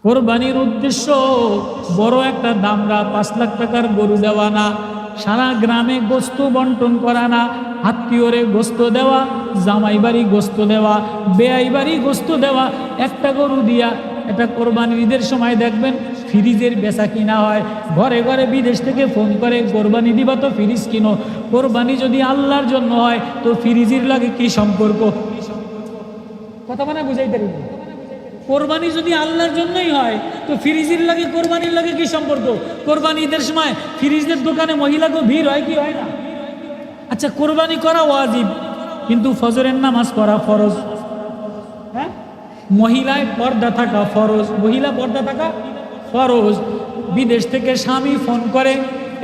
কোরবানির উদ্দেশ্য বড় একটা দামরা 5 লাখ টাকার গরু দেওয়া না, সারা গ্রামে গোস্ত বন্টন করা না, আত্মীয়রে গোস্ত দেওয়া, জামাই বাড়ি গোস্ত দেওয়া, বেয়াই বাড়ি গোস্ত দেওয়া। একটা গরু দিয়া এটা কোরবানির ঈদের সময় দেখবেন ফ্রিজের বেচা কিনা হয়, ঘরে ঘরে বিদেশ থেকে ফোন করে কোরবানি দিবা তো ফ্রিজ কিনো। কোরবানি যদি আল্লাহর জন্য হয় তো ফ্রিজের লাগে কি সম্পর্ক? কথা মানে বুঝাইতে পারি। কোরবানি যদি আল্লাহর জন্যই হয় তো ফ্রিজের লাগে কোরবানির লাগে কি সম্পর্ক? কোরবানি ঈদের সময় ফ্রিজের দোকানে মহিলাকে ভিড় হয় কি হয় না? আচ্ছা, কোরবানি করা ওয়াজিব, কিন্তু ফজরের নামাজ পড়া ফরজ। হ্যাঁ, মহিলায় পর্দা থাকা ফরজ, মহিলা পর্দা থাকা ফরজ। বিদেশ থেকে স্বামী ফোন করে,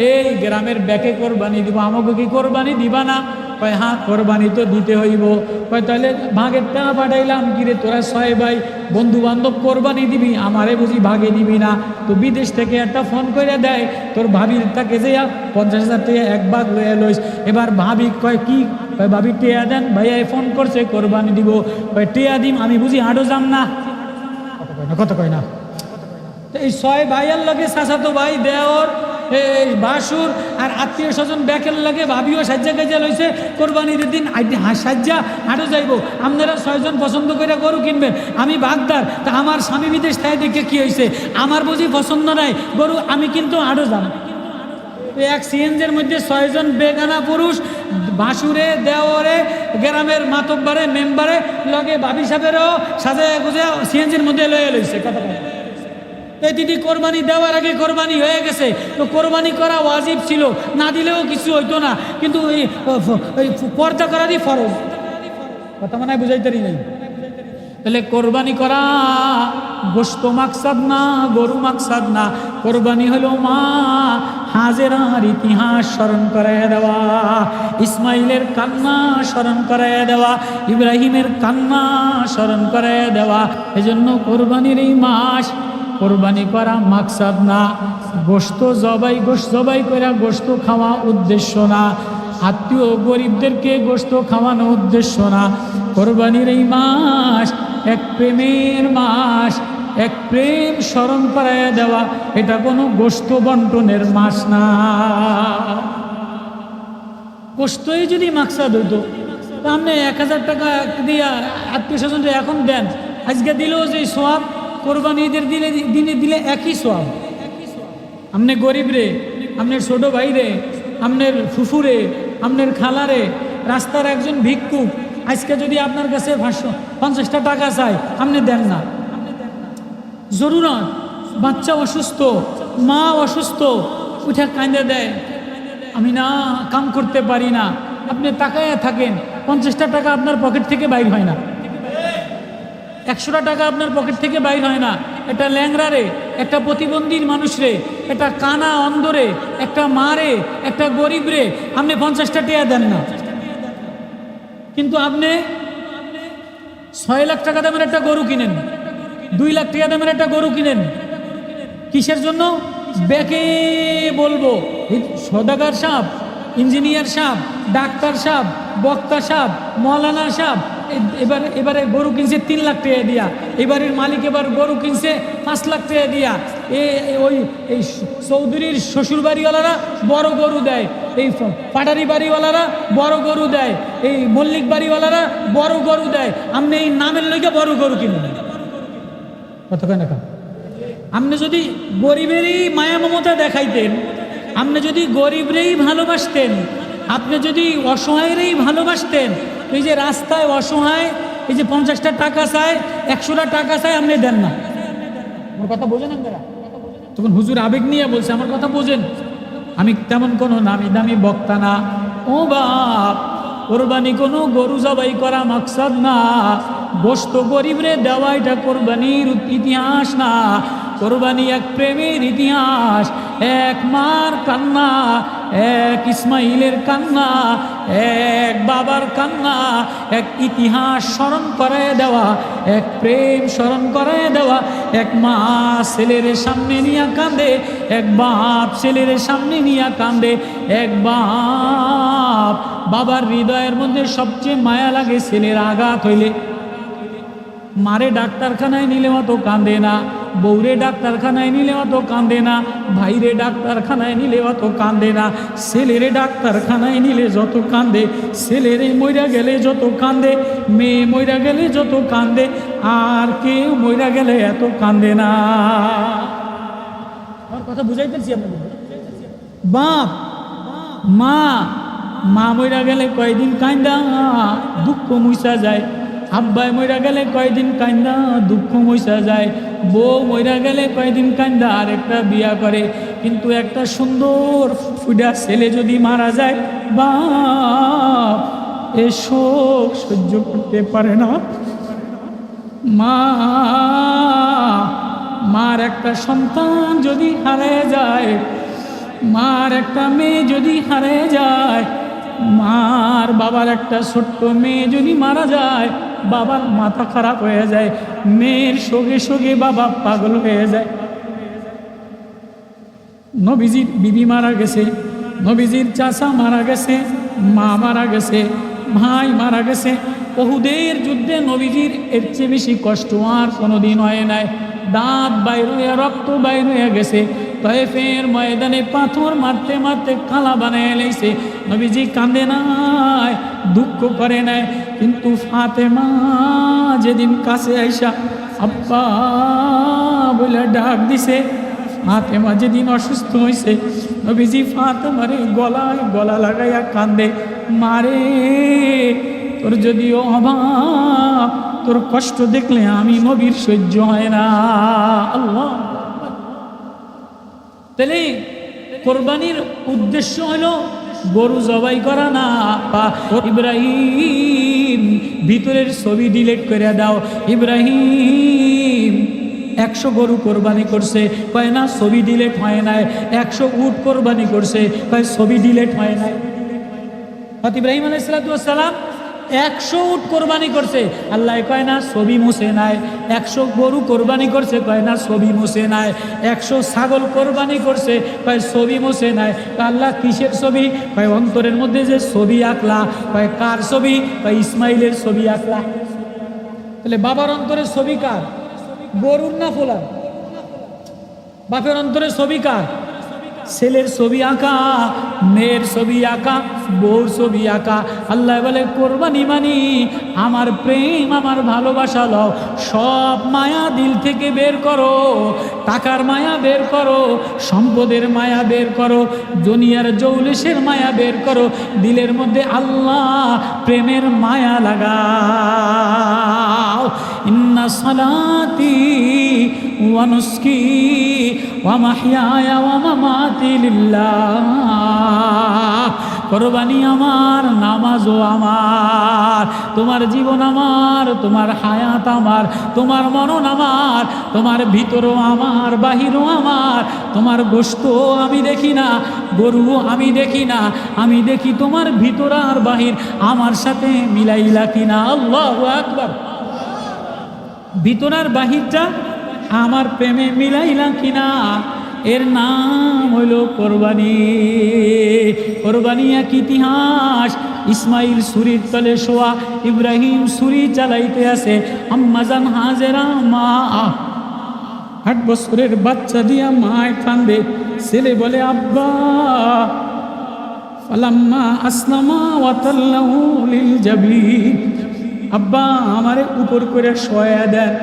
এই গ্রামের ব্যাকে কোরবানি দিব, আমাকে কি কোরবানি দিবা না? কয় হ্যাঁ কোরবানি তো দিতে হইব। কয় তাহলে ভাগের টাকা পাঠাইলাম, কিরে তোরা 6 ভাই বন্ধু বান্ধব কোরবানি দিবি, আমারে বুঝি ভাগে দিবি না? তো বিদেশ থেকে একটা ফোন করে দেয়, তোর ভাবির তাকে যে 50,000 টাকা এক ভাগ লয়ে লইস। এবার ভাবি কয় কি? কয় ভাবি টেয়া দেন, ভাইয়া ফোন করছে কোরবানি দিব। কয় টেয়া দিম, আমি বুঝি হাঁটো যাম না? কত কয় না। তো এই 6 ভাইয়ের লাগে চাচাতো ভাই, দেওর, এই বাসুর আর আত্মীয় স্বজন ব্যাকের লাগে ভাবিও সাজ্জা কাজা লইছে কোরবানির দিন সাজ্জা হাঁটো যাইব। আপনারা 6 জন পছন্দ করে গরু কিনবেন, আমি ভাগদার, তা আমার স্বামী বিদেশ থেকে দেখে কি হয়েছে, আমার বুঝি পছন্দ নাই গরু, আমি কিন্তু হাঁটো যাম। এক সিএনজির মধ্যে 6 জন বেগানা পুরুষ, বাসুরে, দেওরে, গ্রামের মাতব্বারে, মেম্বারে লগে ভাবি সাহেবেরও সাজায় গুজে সিএনজির মধ্যে লয়ে লইছে। কথা এই দিদি কোরবানি দেওয়ার আগে কোরবানি হয়ে গেছে, তো কোরবানি করা ওয়াজিব ছিল, না দিলেও কিছু হইতো না, কিন্তু এই পর্দা করারই ফরজ। কথা মানে বুঝাইতেই নাই। তাহলে কোরবানি করা গোশত মাকসাদ না, গরু মাকসাদ না। কোরবানি হলো মা হাজেরার ইতিহাস স্মরণ করাইয়া দেওয়া, ইসমাইলের কান্না স্মরণ করাইয়া দেওয়া, ইব্রাহিমের কান্না স্মরণ করাইয়া দেওয়া। এজন্য কোরবানির এই মাস কোরবানি করা মাকসাদ না। গোশত জবাই করে গোশত খাওয়া উদ্দেশ্য না, আত্মীয় গরিবদেরকে গোশত খাওয়ানো উদ্দেশ্য না। কোরবানির এই মাস এক প্রেমের মাস, এক প্রেম স্মরণ করাইয়া দেওয়া, এটা কোনো গোশত বন্টনের মাস না। গোশতই যদি মাকসাদ হইতো তা আপনি 1000 টাকা দিয়া আত্মীয় স্বজনরা এখন দেন, আজকে দিলেও যে সোয়াব, কোরবানি ঈদের দিনে দিলে একই সোয়াব। আপনি গরিব রে, আপনার ছোট ভাই রে, আপনার ফুফুরে, আপনার খালারে, রাস্তার একজন ভিক্ষুক আজকে যদি আপনার কাছে 50টা টাকা চায়, আপনি দেন না। জরুরত, বাচ্চা অসুস্থ, মা অসুস্থ, উঠে কাঁদে দেয়, আমি না কাম করতে পারি না, আপনি তাকায়া থাকেন, 50টা টাকা আপনার পকেট থেকে বাইর হয় না, 100টা টাকা আপনার পকেট থেকে বাইর হয় না। একটা ল্যাংড়া রে, একটা প্রতিবন্ধী মানুষ রে, একটা কানা অন্ধরে, একটা মা রে, একটা গরিব রে আপনি 50টা টাকা দেন না। কিন্তু আপনি 6 লাখ টাকা দামের একটা গরু কিনেন, 2 লাখ টাকা দামের একটা গরু কিনেন, কিসের জন্য? ব্যাকে বলবো সদাগর সাহেব, ইঞ্জিনিয়ার সাহেব, ডাক্তার সাহেব, বক্তা সাহেব, মৌলানা সাহেব এবারে গরু কিনছে 3 লাখ টাকা দিয়া, এবারের মালিক এবার গরু কিনছে 5 লাখ টাকা দিয়া। এই চৌধুরীর শ্বশুর বাড়িওয়ালারা বড় গরু দেয়, এই পাটারি বাড়িওয়ালারা বড় গরু দেয়, এই মল্লিক বাড়িওয়ালারা বড় গরু দেয়। আপনি এই নামের লইগে বড় গরু কিনবেন কতক্ষণ না? আপনি যদি গরিবেরই মায়া মমতা দেখাইতেন, আপনি যদি গরিবরেই ভালোবাসতেন, আপনি যদি অসহায়েরই ভালোবাসতেন, এই যে রাস্তায় অসহায় এই যে 50টা টাকা চায়, 100টা টাকা চায়, আপনি দেন না। আমার কথা বোঝেন আপনারা? তখন হুজুর আবেগ নিয়ে বলছে, আমার কথা বোঝেন, আমি তেমন কোনো নামি দামি বক্তা না। ও বাপ, কোরবানি কোনো গরু জবাই করা মাকসাদ না, গোশত গরিবরে দেওয়া এটা কোরবানির ইতিহাস না। কোরবানি এক প্রেমের ইতিহাস, এক মার কান্না, এক ইসমাইলের কান্না, এক বাবার কান্না, এক ইতিহাস স্মরণ করায় দেওয়া, এক প্রেম স্মরণ করায় দেওয়া। এক মা ছেলের সামনে নিয়ে কাঁদে, এক বাপ ছেলের সামনে নিয়ে কাঁদে। এক বাবার হৃদয়ের মধ্যে সবচেয়ে মায়া লাগে ছেলের আঘাত হইলে। মারে ডাক্তারখানায় নিলে অত কান্দে না, বউরে ডাক্তারখানায় নিলে অত কান্দে না, ভাইরে ডাক্তারখানায় নিলে অত কান্দে না, ছেলেরে ডাক্তারখানায় নিলে যত কান্দে, ছেলেরে মইরা গেলে যত কান্দে, মেয়ে মইরা গেলে যত কান্দে, আর কেউ মইরা গেলে এত কান্দে না। আমার কথা বুঝাইতেছি আপনাদের? বাপ মা, মা মইরা গেলে কয়দিন কান্দা দুঃখ মুইসা যায়, আব্বাই মইরা গেলে কয়দিন কান্দা দুঃখ মুইসা যায়, বউ মইরা গেলে কয়দিন কান্দা আর একটা বিয়া করে। কিন্তু একটা সুন্দর ফুডা ছেলে যদি মারা যায়, বাপ এ শোক সহ্য করতে পারে না। মার একটা সন্তান যদি হারিয়ে যায়, মার একটা মেয়ে যদি হারিয়ে যায়, মার বাবার একটা ছোট্ট মেয়ে যদি মারা যায়, বাবার মাথা খারাপ হয়ে যায়, মেয়ের সঙ্গে সঙ্গে বাবা পাগল হয়ে যায়। নবীজির বিবি মারা গেছে, নবীজির চাচা মারা গেছে, মা মারা গেছে, ভাই মারা গেছে। উহুদের যুদ্ধে নবীজির এর চেয়ে বেশি কষ্ট আর কোনোদিন হয় নাই। দাঁত বাইর হয়ে রক্ত বাইর হয়ে গেছে, তায়েফের ময়দানে পাথর মারতে মারতে কালা বানায় এলাইছে। নবীজি কান্দে নাই, দুঃখ করে নাই। কিন্তু ফাতেমা যেদিন কাছে আইসা আব্বা বলে ডাক দিছে, ফাতেমা যেদিন অসুস্থ হয়েছে, নবীজি ফাতেমারে গলায় গলা লাগাইয়া কান্দে, মারে তোর যদিও অভাব, তোর কষ্ট দেখলে আমি নবীর সহ্য হয় না। আল্লাহ, তাহলে কোরবানির উদ্দেশ্য হলো গরু জবাই করা না। ইব্রাহিম ভিতরের ছবি ডিলিট করে দাও। ইব্রাহিম 100 গরু কোরবানি করছে, কয় না ছবি ডিলিট হয় নাই। 100 উট কোরবানি করছে, কয় ছবি ডিলিট হয় নাই। ইব্রাহিম আলাইহিস সালাম 100 উট কোরবানি করছে, আল্লাহ কয় না ছবি মুছে নাই। 100 গরু কোরবানি করছে, কয় না ছবি মুছে নাই। 100 ছাগল কোরবানি করছে, কয় ছবি মুছে নাই। আল্লাহ কিসের ছবি? কয় অন্তরের মধ্যে যে ছবি আঁকলা। কয় কার ছবি? কয় ইসমাইলের ছবি আঁকলা। তাহলে বাবার অন্তরের ছবি কার? গরুর না ফোলার? বাপের অন্তরের ছবি কার? ছেলের ছবি আঁকা, মেয়ের ছবি আঁকা, বউর ছবি আঁকা। আল্লাহ বলে কোরবানি মানি আমার প্রেম, আমার ভালোবাসা লও। সব মায়া দিল থেকে বের করো, টাকার মায়া বের করো, সম্পদের মায়া বের করো, দুনিয়ার জৌলুসের মায়া বের করো, দিলের মধ্যে আল্লাহ প্রেমের মায়া লাগাও। ইন্না সালাতি ওয়া নুসকি ওয়া মাহইয়ায়া ওয়া মামাতি লিল্লাহ। কোরবানি আমার, নামাজও আমার, তোমার জীবন আমার, তোমার হায়াত আমার, তোমার মরণ আমার, তোমার ভিতরও আমার, বাহিরও আমার। তোমার গোশত আমি দেখি না, গরু আমি দেখি না, আমি দেখি তোমার ভিতর আর বাহির আমার সাথে মিলাইলা কিনা। আল্লাহু আকবার। ভিতর আর বাহিরটা আমার প্রেমে মিলাইলা কিনা, এর নাম হইল কোরবানি। কোরবানি এক ইতিহাস। ইসমাইল ছুরির তলে শোয়া, ইব্রাহিম ছুরি চালাইতে আছে। আম্মাজান হাজেরা মা 8 বছরের বাচ্চা দিয়া মায় কান্দে। ছেলে বলে আব্বা, ফালাম্মা আসলামা ওয়া তাল্লাহু লিল জাবিন, আব্বা আমারে উপর করে শোয়া দেন,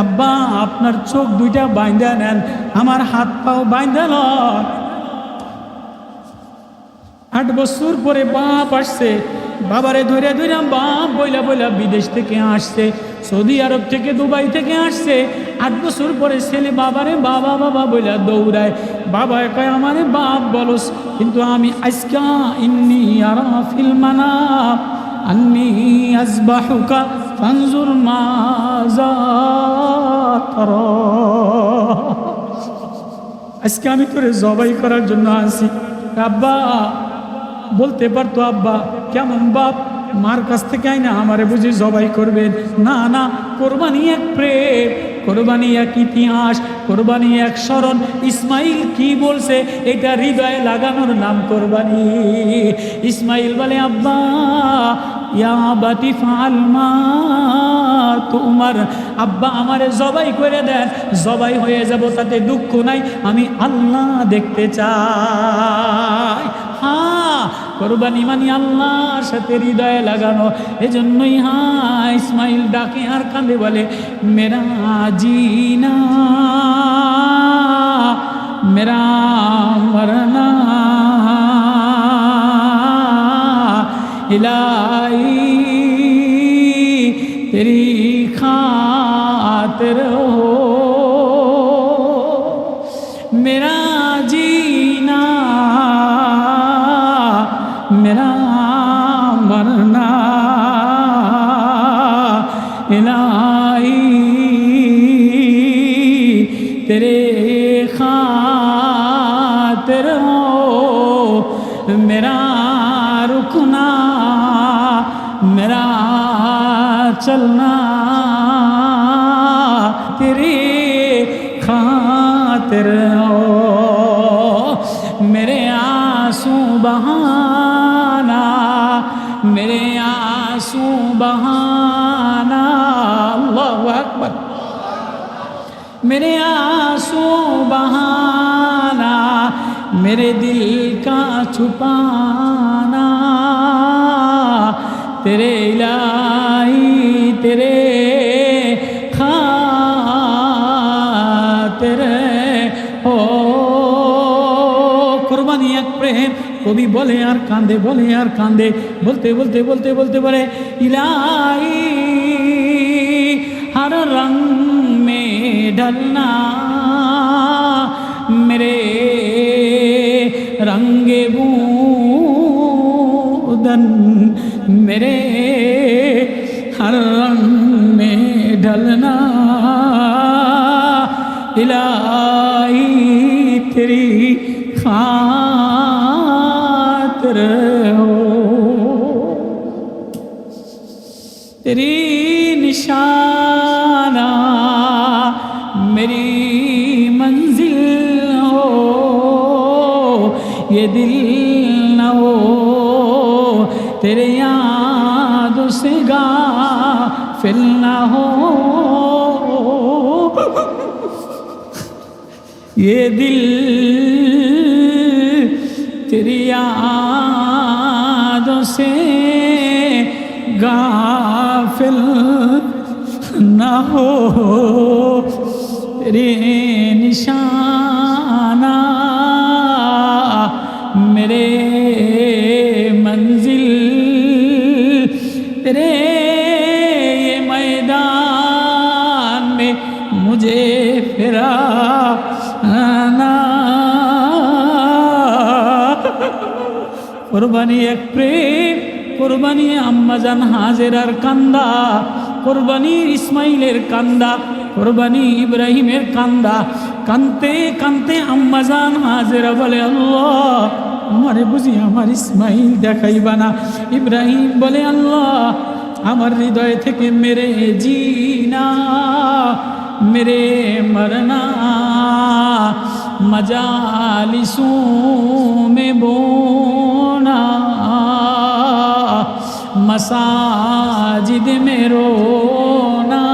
আব্বা আপনার চোখ দুইটা বাইন্ধা নেন, আমার হাত পাও বাইন্ধা নন। 8 বছর পরে বাপ আসছে, বাবারে ধরে ধরে বাপ বইলা বইলা বিদেশ থেকে আসছে, সৌদি আরব থেকে, দুবাই থেকে আসছে। 8 বছর পরে ছেলে বাবারে বাবা বাবা বইলা দৌড়ায়। বাবা কয় আমারে বাপ বলস, কিন্তু আমি আজকা ইন্নী আরা ফিল মানাম আন্নী আযবাহুকা ফানজুর মাযা তারা। আজকে আমি তোরে জবাই করার জন্য আসি। আব্বা বলতে পারতো, আব্বা কেমন বাপ, মার কাছ থেকে আইনা আমারে বুঝি জবাই করবেন? না না, কোরবানি এক প্রেম, কোরবানি এক ইতিহাস, কোরবানি এক স্মরণ। ইসমাইল কি বলছে এটা হৃদয়ে লাগানোর নাম কোরবানি। ইসমাইল বলে আব্বা ইয়া আবাতি ফাআল মা তুমার, আব্বা আমারে জবাই করে দেন, জবাই হয়ে যাব, তাতে দুঃখ নাই, আমি আল্লাহ দেখতে চাই। হ্যাঁ, কোরবানি মানে আল্লাহর সাথে হৃদয়ে লাগানো। এজন্যই হ্যাঁ ইসমাইল ডাকে আর কাঁদে বলে, মেরা জিনা মেরা মরনা इलाही तेरी खातिर हो, मेरा जीना मेरा मरना इलाही तेरे खातिर हो, मेरा रुकना मेरा चलना तेरी खातिर हो, मेरे आंसू बहाना मेरे आंसू बहाना, अल्लाहु अकबर, मेरे आंसू बहाना मेरे दिल का छुपाना, तेरे इलाही तेरे खातिर हो। कुर्बानी एक प्रेम, कवि बोले यार कांदे, बोले यार कांदे, बोलते बोलते बोलते बोलते बोले, इलाही हर रंग में ढलना मेरे रंगे बूदन, मेरे हर रंग में ढलना, इलाही तेरी खातिर हो, तेरी निशाना मेरी मंजिल हो, ये दिल न हो तेरे यादों से गाफिल न हो, ये दिल तेरी यादों से गाफिल न हो, तेरे निशाना मेरे मंजिल, तेरे ये मैदान में मुझे फिरा ना। कुर्बानी एक प्रेम, कुर्बानी আম্মাজান হাজেরার কান্দা, কুরবানি ইসমাইলের কান্দা, কুরবানি ইব্রাহিমের কান্দা। কানতে কানতে আম্মাজান হাজেরা বলে, আল্লাহ আমারে বুঝি আমার ইসমাইল দেখাইবা না? ইব্রাহিম বলে, আল্লাহ আমার হৃদয় থেকে মেরে জিনা मेरे मरना मजालिसों में बोना, मसाजिद में रोना,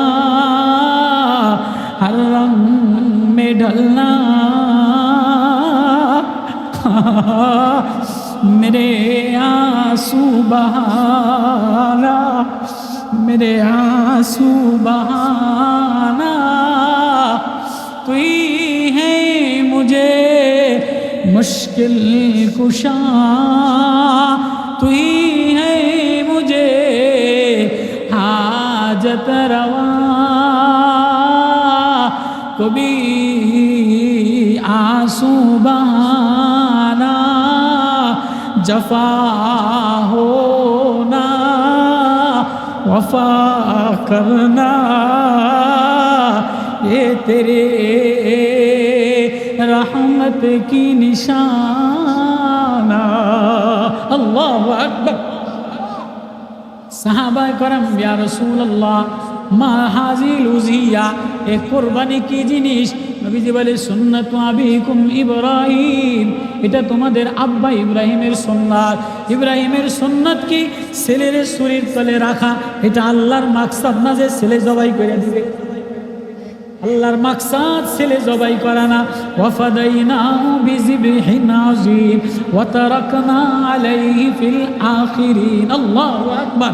हर रंग में ढलना, मेरे आंसू बहाना, मेरे आंसू बहाना, तू ही है मुझे मुश्किल कुशा, तू ही है मुझे हाजत रवा, कभी आंसू बहाना, जफा होना, वफा करना, ये तेरे रहमत की निशाना। अल्लाहु अकबर। साहबा करम या रसूल अल्लाह मा हाजिल उजिया, एक कुर्बानी की जिनिस নবীজি বলে সুন্নাতু আবিকুম ইব্রাহিম, এটা তোমাদের আব্বা ইব্রাহিমের সুন্নাত। ইব্রাহিমের সুন্নাত কি? ছেলের শরীর তলে রাখা। এটা আল্লাহর মাকসাদ না যে ছেলে জবাই করে দিবে, আল্লাহর মাকসাদ ছেলে জবাই করা না। ওয়াফাদাইনাহু বিযিবহিন আযীম ওয়া তারাকনা আলাইহি ফিল আখিরিন। আল্লাহু আকবার।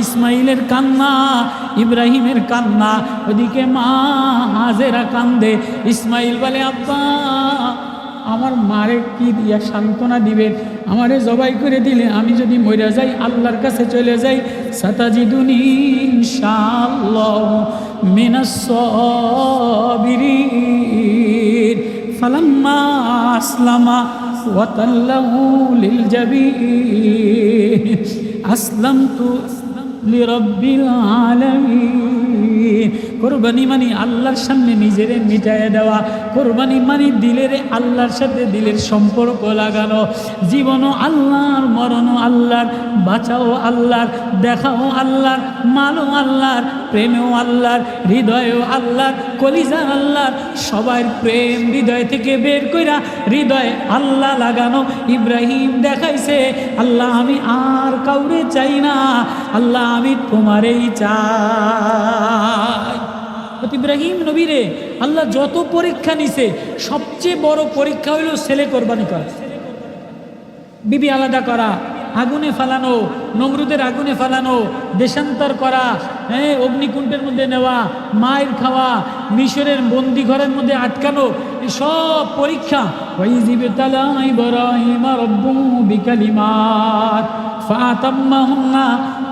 ইসমাইলের কান্না, ইব্রাহিমের কান্না, ওদিকে মা হাজেরা কান্দে। ইসমাইল বলে আব্বা আমার মারে কি দিয়া সান্ত্বনা দিবেন? আমারে জবাই করে দিলে আমি যদি মরে যাই, আল্লাহর কাছে চলে যাই, সাতাজিদুনি ইনশাআল্লাহ মিনাস সাবিরিন। ফালাম্মা আসলামা ওয়া তাল্লাহু লিল জাবিন আসলামতু লিরাব্বিল আলামিন। কোরবানি মানে আল্লাহর সামনে নিজেরে মিটাইয়া দেওয়া। কোরবানি মানে দিলের আল্লাহর সাথে দিলের সম্পর্ক লাগানো। জীবনও আল্লাহর, মরণও আল্লাহর, বাঁচাও আল্লাহর, দেখাও আল্লাহর, মালও আল্লাহর, প্রেমেও আল্লাহর, হৃদয়েও আল্লাহর, কলিজা আল্লাহর। সবার প্রেম হৃদয় থেকে বের কইরা হৃদয়ে আল্লাহ লাগানো। ইব্রাহিম দেখাইছে আল্লাহ আমি আর কাউরে চাই না, আল্লাহ আমি তোমারেই চাই। ইব্রাহিম নবীরে আল্লাহ যত পরীক্ষা নিছে, সবচেয়ে বড় পরীক্ষা হইল ছেলে কোরবানি করা, বিবি আলাদা করা, আগুনে ফালানো, নমরুদের আগুনে ফালানো, দেশান্তর করা, অগ্নিকুণ্ডের মধ্যে নেওয়া, মায়ের খাওয়া, মিশরের বন্দি ঘরের মধ্যে আটকানো, সব পরীক্ষা। ওয়াইজিবতালা ইব্রাহিম রাব্বুহু বিকালিমাত ফাতাম্মাহুন্না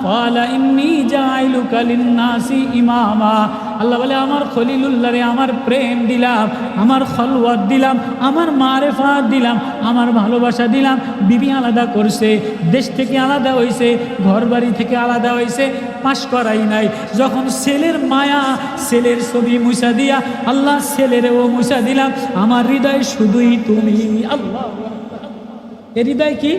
ক্বালা ইন্নী জাইলুকা লিন-নাসি ইমামা। আল্লাহ বলে আমার খলিলুল্লাহরে আমার প্রেম দিলাম, আমার খলওয়াত দিলাম, আমার মারেফাত দিলাম, আমার ভালোবাসা দিলাম। বিবি আলাদা করছে, দেশ থেকে আলাদা হয়েছে, ঘর বাড়ি থেকে আলাদা হয়েছে, পাশ করাই নাই। যখন ছেলের মায়া, ছেলের ছবি মুছা দিয়া আল্লাহ ছেলেরও মুছা দিলাম। আমার হৃদয় শুধুই তুমি। আল্লাহ এর হৃদয় কি?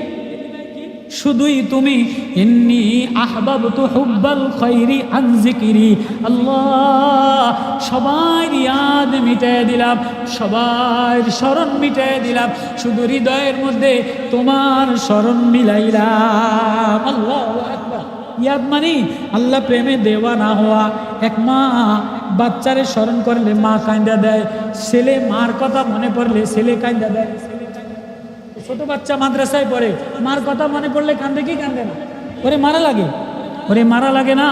শুধুই তুমি। ইন্নী আহবাবতু হুব্বাল খায়রি আন যিকরি। আল্লাহ সবাই ইয়াদ মিটায় দিলাম, সবাই স্মরণ মিটায় দিলাম, শুধু হৃদয়ের মধ্যে তোমার স্মরণ মিলাইলাম। আল্লাহু আকবার। ইয়াদ মানে আল্লাহ প্রেমে দেওয়ানা হওয়া। এক মা বাচ্চারে স্মরণ করলে মা কাঁদা দেয়, ছেলে মার কথা মনে পড়লে ছেলে কাঁদা দেয়। ছোট বাচ্চা মাদ্রাসায় পড়ে, মার কথা মনে পড়লে কান্দে কি কান্দে না? ওরে মারা লাগে, ওরে মারা লাগে না।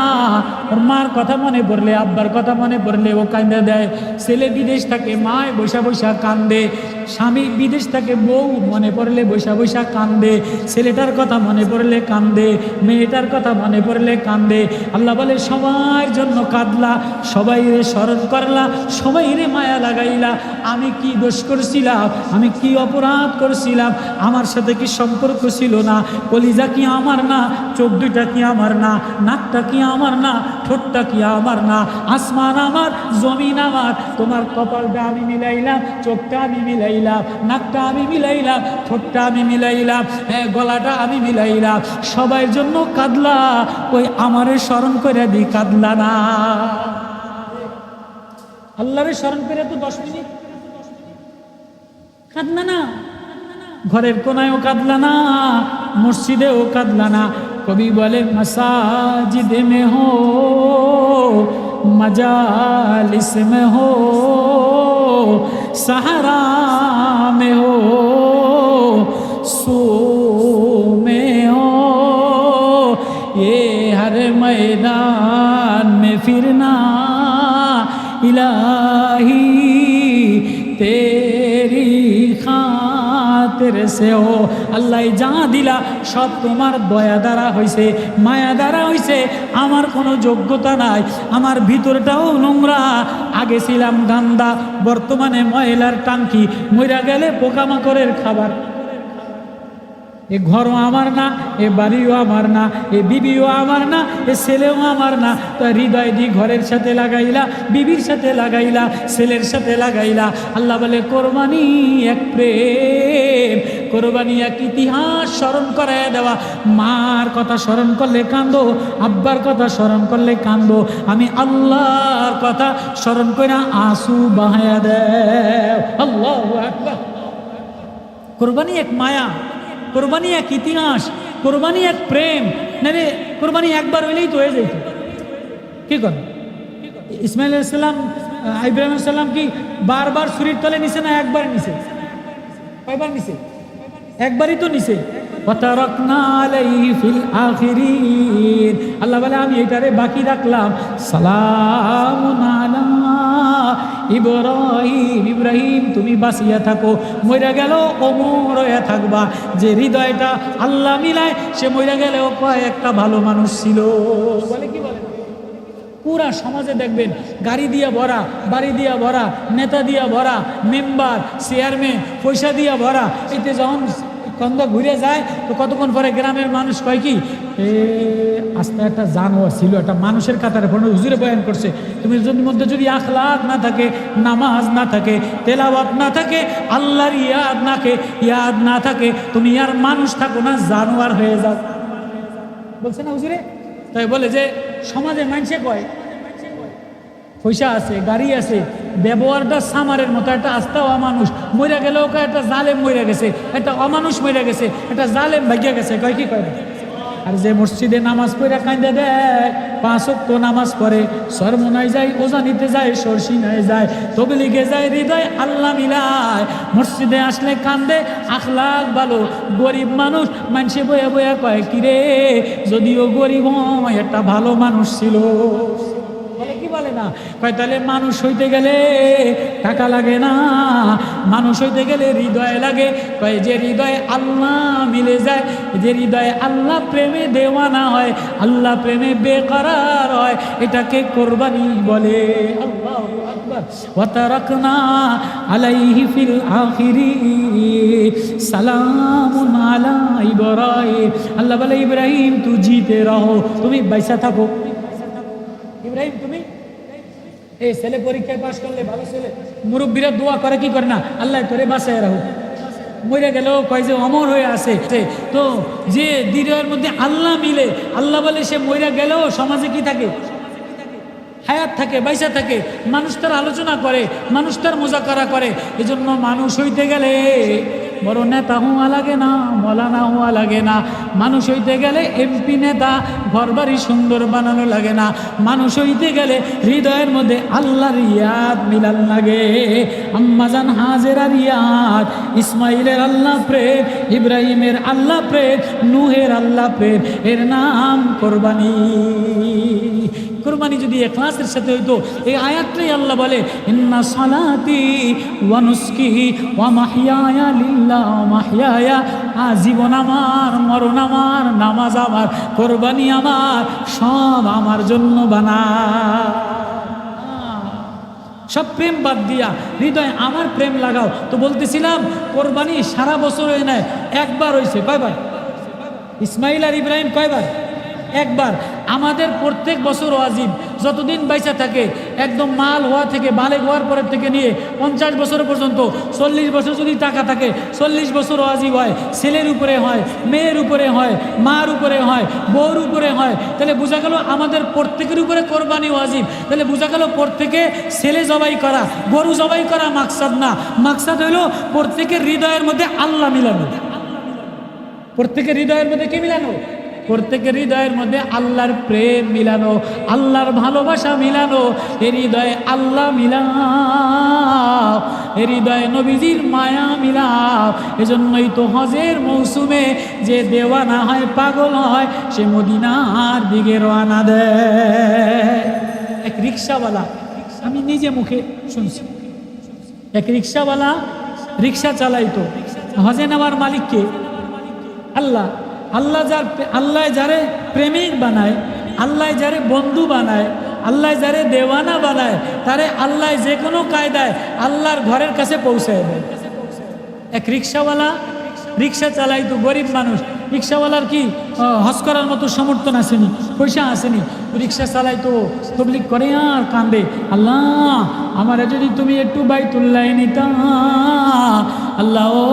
ওর মার কথা মনে পড়লে, আব্বার কথা মনে পড়লে ও কান্দা দেয়। ছেলে বিদেশ থাকে, মায় বৈশা বৈশা কান্দে। স্বামী বিদেশ থাকে, বউ মনে পড়লে বৈশা বৈশা কান্দে। ছেলেটার কথা মনে পড়লে কান্দে, মেয়েটার কথা মনে পড়লে কান্দে। আল্লাহ বলে সবার জন্য কাঁদলা, সবাই রে স্মরণ করলা, সবাই রে মায়া লাগাইলা। আমি কি দোষ করছিলাম? আমি কি অপরাধ করছিলাম? আমার সাথে কি সম্পর্ক ছিল না? কলিজা কি আমার না? চোখ দুইটা কি আমার না? নাকটা কি আমার না? ঠোঁটটা কি আমার না? আসমান আমার, জমিন আমার। তোমার কপালটা আমি মিলাইলাম, চোখটা আমি মিলাইলাম, নাকটা আমি মিলাইলাম, ঠোঁটটা আমি মিলাইলাম, গলাটা আমি মিলাইলাম। সবার জন্য কাঁদলা, ওই আমারে স্মরণ করে দি কাঁদলা না? আল্লাহরে স্মরণ করে তো 10 মিনিট কাঁদলা না? ঘরের কোনায়ও কাঁদলা না, মসজিদেও কাঁদলা না। কবি বলে मसाजिद में हो, मजालिस में हो, सहारा में हो, सो में हो, ये हर मैदान में फिरना इलाही तेरी খাতির সে ও। আল্লাহ যা দিলা সব তোমার দয়া দ্বারা হইছে, মায়া দ্বারা হইছে। আমার কোনো যোগ্যতা নাই, আমার ভিতরটাও নোংরা। আগে ছিলাম গান্দা, বর্তমানে ময়লার টাঙ্কি। মইরা গেলে পোকামাকড়ের খাবার। এ ঘরও আমার না, এ বাড়িও আমার না, এ বিবিও আমার না, এ ছেলেও আমার না। তো হৃদয় দি ঘরের সাথে লাগাইলা, বিবির সাথে লাগাইলা, ছেলের সাথে লাগাইলা। আল্লাহ বলে কোরবানি এক প্রেম, কোরবানি এক ইতিহাস স্মরণ করায় দেওয়া। মার কথা স্মরণ করলে কান্দো, আব্বার কথা স্মরণ করলে কান্দো, আমি আল্লাহর কথা স্মরণ করে আঁসু বাহায়া দেও। আল্লাহু আকবার। কোরবানি এক মায়া, কোরবানি এক ইতিহাস, কোরবানি এক প্রেম। নারে কোরবানি একবার হইলেই তো হয়ে যেত। কি কর ইসমাইল আলাইহিস সালাম, ইব্রাহিম আলাইহিস সালাম কি বারবার ছুরির তলে নিছে না একবার নিছে? কয়বার নিছে? একবারই তো নিছে। ওয়াতারাকনা আলাইহি ফিল আখিরিন, আল্লাহ বলে আমি এটারে বাকি রাখলাম। সালামুন আলা ইব্রাহিম, ইব্রাহিম তুমি বাঁচিয়া থাকো, মইরা গেল অমর হইয়া থাকবা। যে হৃদয়টা আল্লাহ মিলায় সে মইরা গেলেও কয় একটা ভালো মানুষ ছিল। বলে কি বলে? পুরা সমাজে দেখবেন গাড়ি দিয়া ভরা, বাড়ি দিয়া ভরা, নেতা দিয়া ভরা, মেম্বার, চেয়ারম্যান, পয়সা দিয়া ভরা। এতে যখন কন্দ ঘুরে যায় তো কতক্ষণ পরে গ্রামের মানুষ কয় কি, আস্তে একটা জানোয়ার ছিল, একটা মানুষের কাতারে হুজুরে বয়ান করছে। তুমি যদি মধ্যে যদি আখলাক না থাকে, নামাজ না থাকে, তেলাওয়াত না থাকে, আল্লাহর ইয়াদ না থাকে, তুমি আর মানুষ থাকো না, জানোয়ার হয়ে যাও। বলছে না হুজুরে? তাই বলে যে সমাজে মানুষে কয় পয়সা আছে, গাড়ি আছে, ব্যবহারটা সামারের মতো, একটা আস্তা অমানুষ মরে গেলেও কয় একটা জালেম মরে গেছে, একটা অমানুষ মরে গেছে, একটা জালেম ভাগিয়া গেছে, কয় কি কয়। আর যে মসজিদে নামাজ পড়া কাঁদে দেয়, 5 ওয়াক্ত নামাজ পড়ে, সরমনায় যায়, ওজানিতে যায়, সরসিনায় যায়, তবলিগে যায়, হৃদয় আল্লাহ মিলায়, মসজিদে আসলে কান্দে, আখলাক ভালো। গরিব মানুষ মানুষে বয়ে বয়ে কয় কিরে, যদিও গরিব হয় একটা ভালো মানুষ ছিল। বলে কি বলে না? কয় তাহলে মানুষ হইতে গেলে টাকা লাগে না, মানুষ হইতে গেলে হৃদয় লাগে। কয় যে হৃদয়ে আল্লাহ মিলে যায়, যে হৃদয়ে আল্লাহ প্রেমে দেওয়ানা হয়, আল্লাহ প্রেমে বেকরার হয়, এটাকে কোরবানি বলে। আল্লাহু আকবার। ওয়া তারাকনা আলাইহি ফিল আখিরিন সালামুন আলা ইব্রাহিম। আল্লাহ বলে ইব্রাহিম তু জিতে রহো, তুমি বাইসা থাকো। ইব্রাহিম তুমি এই ছেলে পরীক্ষায় পাশ করলে ভালো ছেলে, মুরব্বীরা দোয়া করে কি করে না, আল্লাহ তোরে বাঁচায় রাখো। মরে গেলেও কয় যে অমর হয়ে আছে। তো যে হৃদয়ের মধ্যে আল্লাহ মিলে, আল্লাহ বলে সে মরে গেলেও সমাজে কি থাকে, হায়াত থাকে, বাইসা থাকে, মানুষ তার আলোচনা করে, মানুষ তার মোজাকারা করে। এজন্য মানুষ হইতে গেলে বড় নেতা হওয়া লাগে না, মৌলানা হওয়া লাগে না। মানুষ হইতে গেলে এমপি নেতা ঘরবাড়ি সুন্দর বানানো লাগে না। মানুষ হইতে গেলে হৃদয়ের মধ্যে আল্লাহর ইয়াদ মিলান লাগে। আম্মাজান হাজেরার ইয়াদ, ইসমাইলের আল্লাহ প্রেম, ইব্রাহিমের আল্লাহ প্রেম, নূহের আল্লাহ প্রেম, এর নাম কোরবানি। কোরবানি যদি ইখলাসের সাথে হইতো, এই আয়াতটাই আল্লাহ বলে ইন্না সালাতি ওয়া নুসকি ওয়া মাহইয়ায়া লিল্লাহ ওয়া মাহইয়ায়া, জীবন আমার, মরণ আমার, নামাজ আমার, কোরবানি আমার, সব আমার জন্য বানা। সব প্রেম বাদ দিয়া হৃদয়ে আমার প্রেম লাগাও। তো বলতেছিলাম কোরবানি সারা বছর হয় না, একবার হয়েছে। কয়বার? ইসমাইল আর ইব্রাহিম কয়বার? একবার। আমাদের প্রত্যেক বছর ওয়াজিব, যতদিন বাইসা থাকে, একদম মাল হওয়া থেকে, বালেগ হওয়ার পরের থেকে নিয়ে 50 বছর পর্যন্ত, 40 বছর যদি টাকা থাকে 40 বছর ওয়াজিব হয়। ছেলের উপরে হয়, মেয়ের উপরে হয়, মার উপরে হয়, বউর উপরে হয়। তাহলে বোঝা গেল আমাদের প্রত্যেকের উপরে কোরবানি ওয়াজিব। তাহলে বোঝা গেল প্রত্যেকে ছেলে জবাই করা, গরু জবাই করা মাকসাদ না। মাকসাদ হইল প্রত্যেকের হৃদয়ের মধ্যে আল্লাহ মিলানো। প্রত্যেকের হৃদয়ের মধ্যে কি মিলানো? প্রত্যেকের হৃদয়ের মধ্যে আল্লাহর প্রেম মিলানো, আল্লাহর ভালোবাসা মিলানো। এর হৃদয়ে আল্লাহ মিলাও, এর হৃদয়ে নবীজির মায়া মিলাও। এজন্যই তো হজের মৌসুমে যে দেওয়ানা হয়, পাগল হয়, সে মদিনার দিকে রওনা দেয়। এক রিক্সাওয়ালা, আমি নিজে মুখে শুনছি, এক রিক্সাওয়ালা রিক্সা চালাইতো। হজে নেওয়ার মালিককে আল্লাহ। আল্লাহ যারে প্রেমিক বানায়, আল্লাহ যারে বন্ধু বানায়, আল্লাহ যারে দেওয়ানা বানায়, তারে আল্লাহ যে কোনো কায়দায় আল্লাহর ঘরের কাছে পৌঁছায় দেয়। এক রিক্সাওয়ালা রিক্সা চালাইতো, গরিব মানুষ। রিক্সাওয়ালার কি হজ করার মতো সমর্থন আসেনি, পয়সা আসেনি, রিক্সা চালাইতো, তবলিগ করে আর কান্দে, আল্লাহ আমারে যদি তুমি একটু বাইতুল্লাহ নিতা, আল্লাহ ও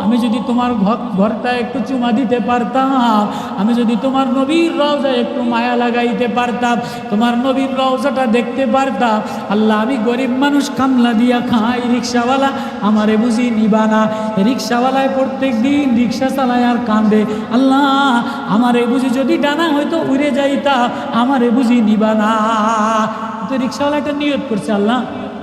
আমি যদি তোমার ঘরটা একটু চুমা দিতে পারতাম, আমি যদি তোমার নবীর রওজায় একটু মায়া লাগাইতে পারতাম, তোমার নবীর রওজাটা দেখতে পারতাম, আল্লাহ আমি গরিব মানুষ, কামলা দিয়া খাই, রিক্সাওয়ালা আমারে বুঝি নিবা না। রিক্সাওয়ালায় প্রত্যেক দিন রিক্সা চালায় আর কান্দে, আল্লাহ আমারে বুঝি যদি ডানা হয়তো উড়ে যাইতা, আমারে বুঝি নিবা না। তো রিক্সাওয়ালাটা নিয়ত করছে, আল্লাহ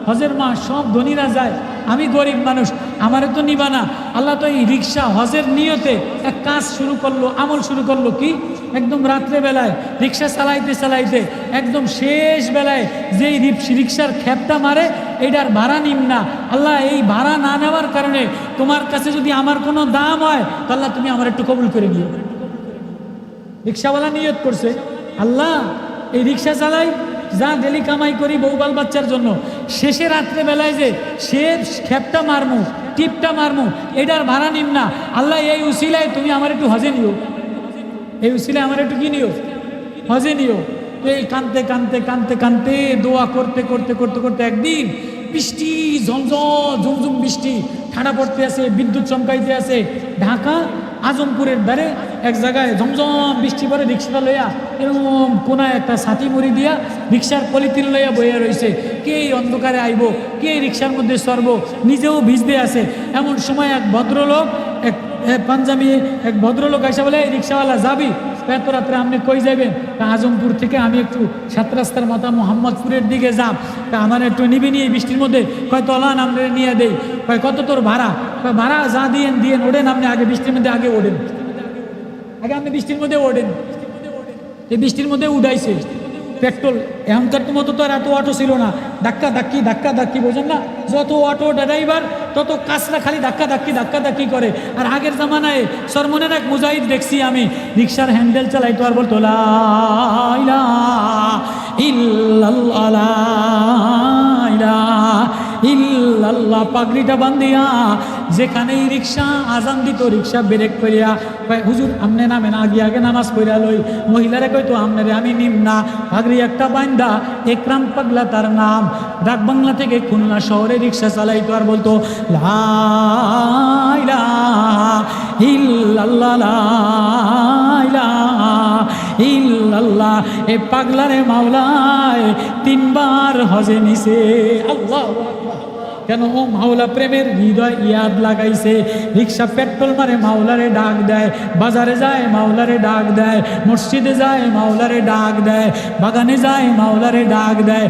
হজের মাস সব ধনীরা যায়, আমি গরিব মানুষ, আমারে তো নিবা না। আল্লাহ তো এই রিক্সা হজের নিয়তে এক কাজ শুরু করলো, আমল শুরু করলো, কি একদম রাত্রে বেলায় রিক্সা চালাইতে চালাইতে একদম শেষ বেলায় যেই রিক্সার খ্যাপটা মারে এইটার ভাড়া নিম না, আল্লাহ এই ভাড়া না নেওয়ার কারণে তোমার কাছে যদি আমার কোনো দাম হয় তো আল্লাহ তুমি আমার একটু কবুল করে নিও। রিক্সাওয়ালা নিয়ত করছে, আল্লাহ এই রিক্সা চালাই, যা ডেলি কামাই করি বউ বাল বাচ্চার জন্য, শেষে রাত্রে বেলায় যে সে খ্যাপটা মারমু, টিপটা মারমু, এটার ভাড়া নিম না, আল্লাহ এই উসিলায় তুমি আমার একটু হজে নিও, এই উসিলায় আমার একটু কি নিও, হজে নিও। তো এই কানতে কানতে কানতে কানতে দোয়া করতে করতে করতে করতে একদিন বৃষ্টি, ঝুমঝুম বৃষ্টি, ঠান্ডা পড়তে আছে, বিদ্যুৎ চমকাইতে আছে, ঢাকা আজমপুরের ধারে এক জায়গায় ঝমঝম বৃষ্টি পরে রিক্সাটা লইয়া এরকম কোনায় একটা ছাতি মুড়ি দিয়া রিক্সার পলিথিন লইয়া বইয়া রয়েছে, কে অন্ধকারে আইব, কে রিক্সার মধ্যে সরব, নিজেও ভিজতে আছে। এমন সময় এক ভদ্রলোক, এক পাঞ্জাবি এক ভদ্রলোক এসে বলে, এই রিক্সাওয়ালা যাবি এত রাত্রে আপনি কই যাবেন? আজমপুর থেকে আমি একটু 7 রাস্তার মাথা মোহাম্মদপুরের দিকে যাব, তা আমার একটু নিবি নিয়ে বৃষ্টির মধ্যে, কয় তলা নামলে নিয়ে দেই, কয় কত তোর ভাড়া, কয় ভাড়া যা দিয়েন দিয়েন, ওঠেন আপনি আগে বৃষ্টির মধ্যে, আগে ওঠেন, আগে আপনি বৃষ্টির মধ্যে ওঠেন। এই বৃষ্টির মধ্যে উঠাইছে পেট্রোল, এখনকার তো মতো তো আর এত অটো ছিল না, ধাক্কা ধাক্কি বোঝেন না, যত অটো ড্রাইভার তত কাজটা খালি ধাক্কা ধাক্কি করে। আর আগের জামানায় সরমনের এক মুজাহিদ দেখছি আমি, রিক্সার হ্যান্ডেল চালাইতো আর বলতো লা ইলাহা ইল্লাল্লাহ, লা ইলাহা ইল্লাল্লাহ, পাগড়িটা বান্ধিয়া যেখানেই রিক্সা আজান দিত রিক্সা ব্রেক করিয়া কয়, হুজুর আমনে নামেন, আগে আগে নামাজ পড়িয়া লই। মহিলারা কইতো আমনে আমি নিম না, পাগড়ি একটা বান্ধা, একরাম পাগলা তার নাম, ডাক বাংলা থেকে খুলনা শহরে রিক্সা চালাইতো আর বলতো লা ইলাহা ইল্লাল্লাহ, লা ইলাহা ইল্লাল্লাহ। এ পাগলারে মাওলায় 3 বার হজে নিছে, আল্লাহু আকবার। কেন? ও মাওলা প্রেমের হৃদয় ইয়াদ লাগাইছে। রিক্সা পেট্রোল মারে মাওলারে ডাক দেয়, বাজারে যায় মাওলারে ডাক দেয়, মসজিদে যায় মাওলারে ডাক দেয়, বাগানে যায় মাওলারে ডাক দেয়।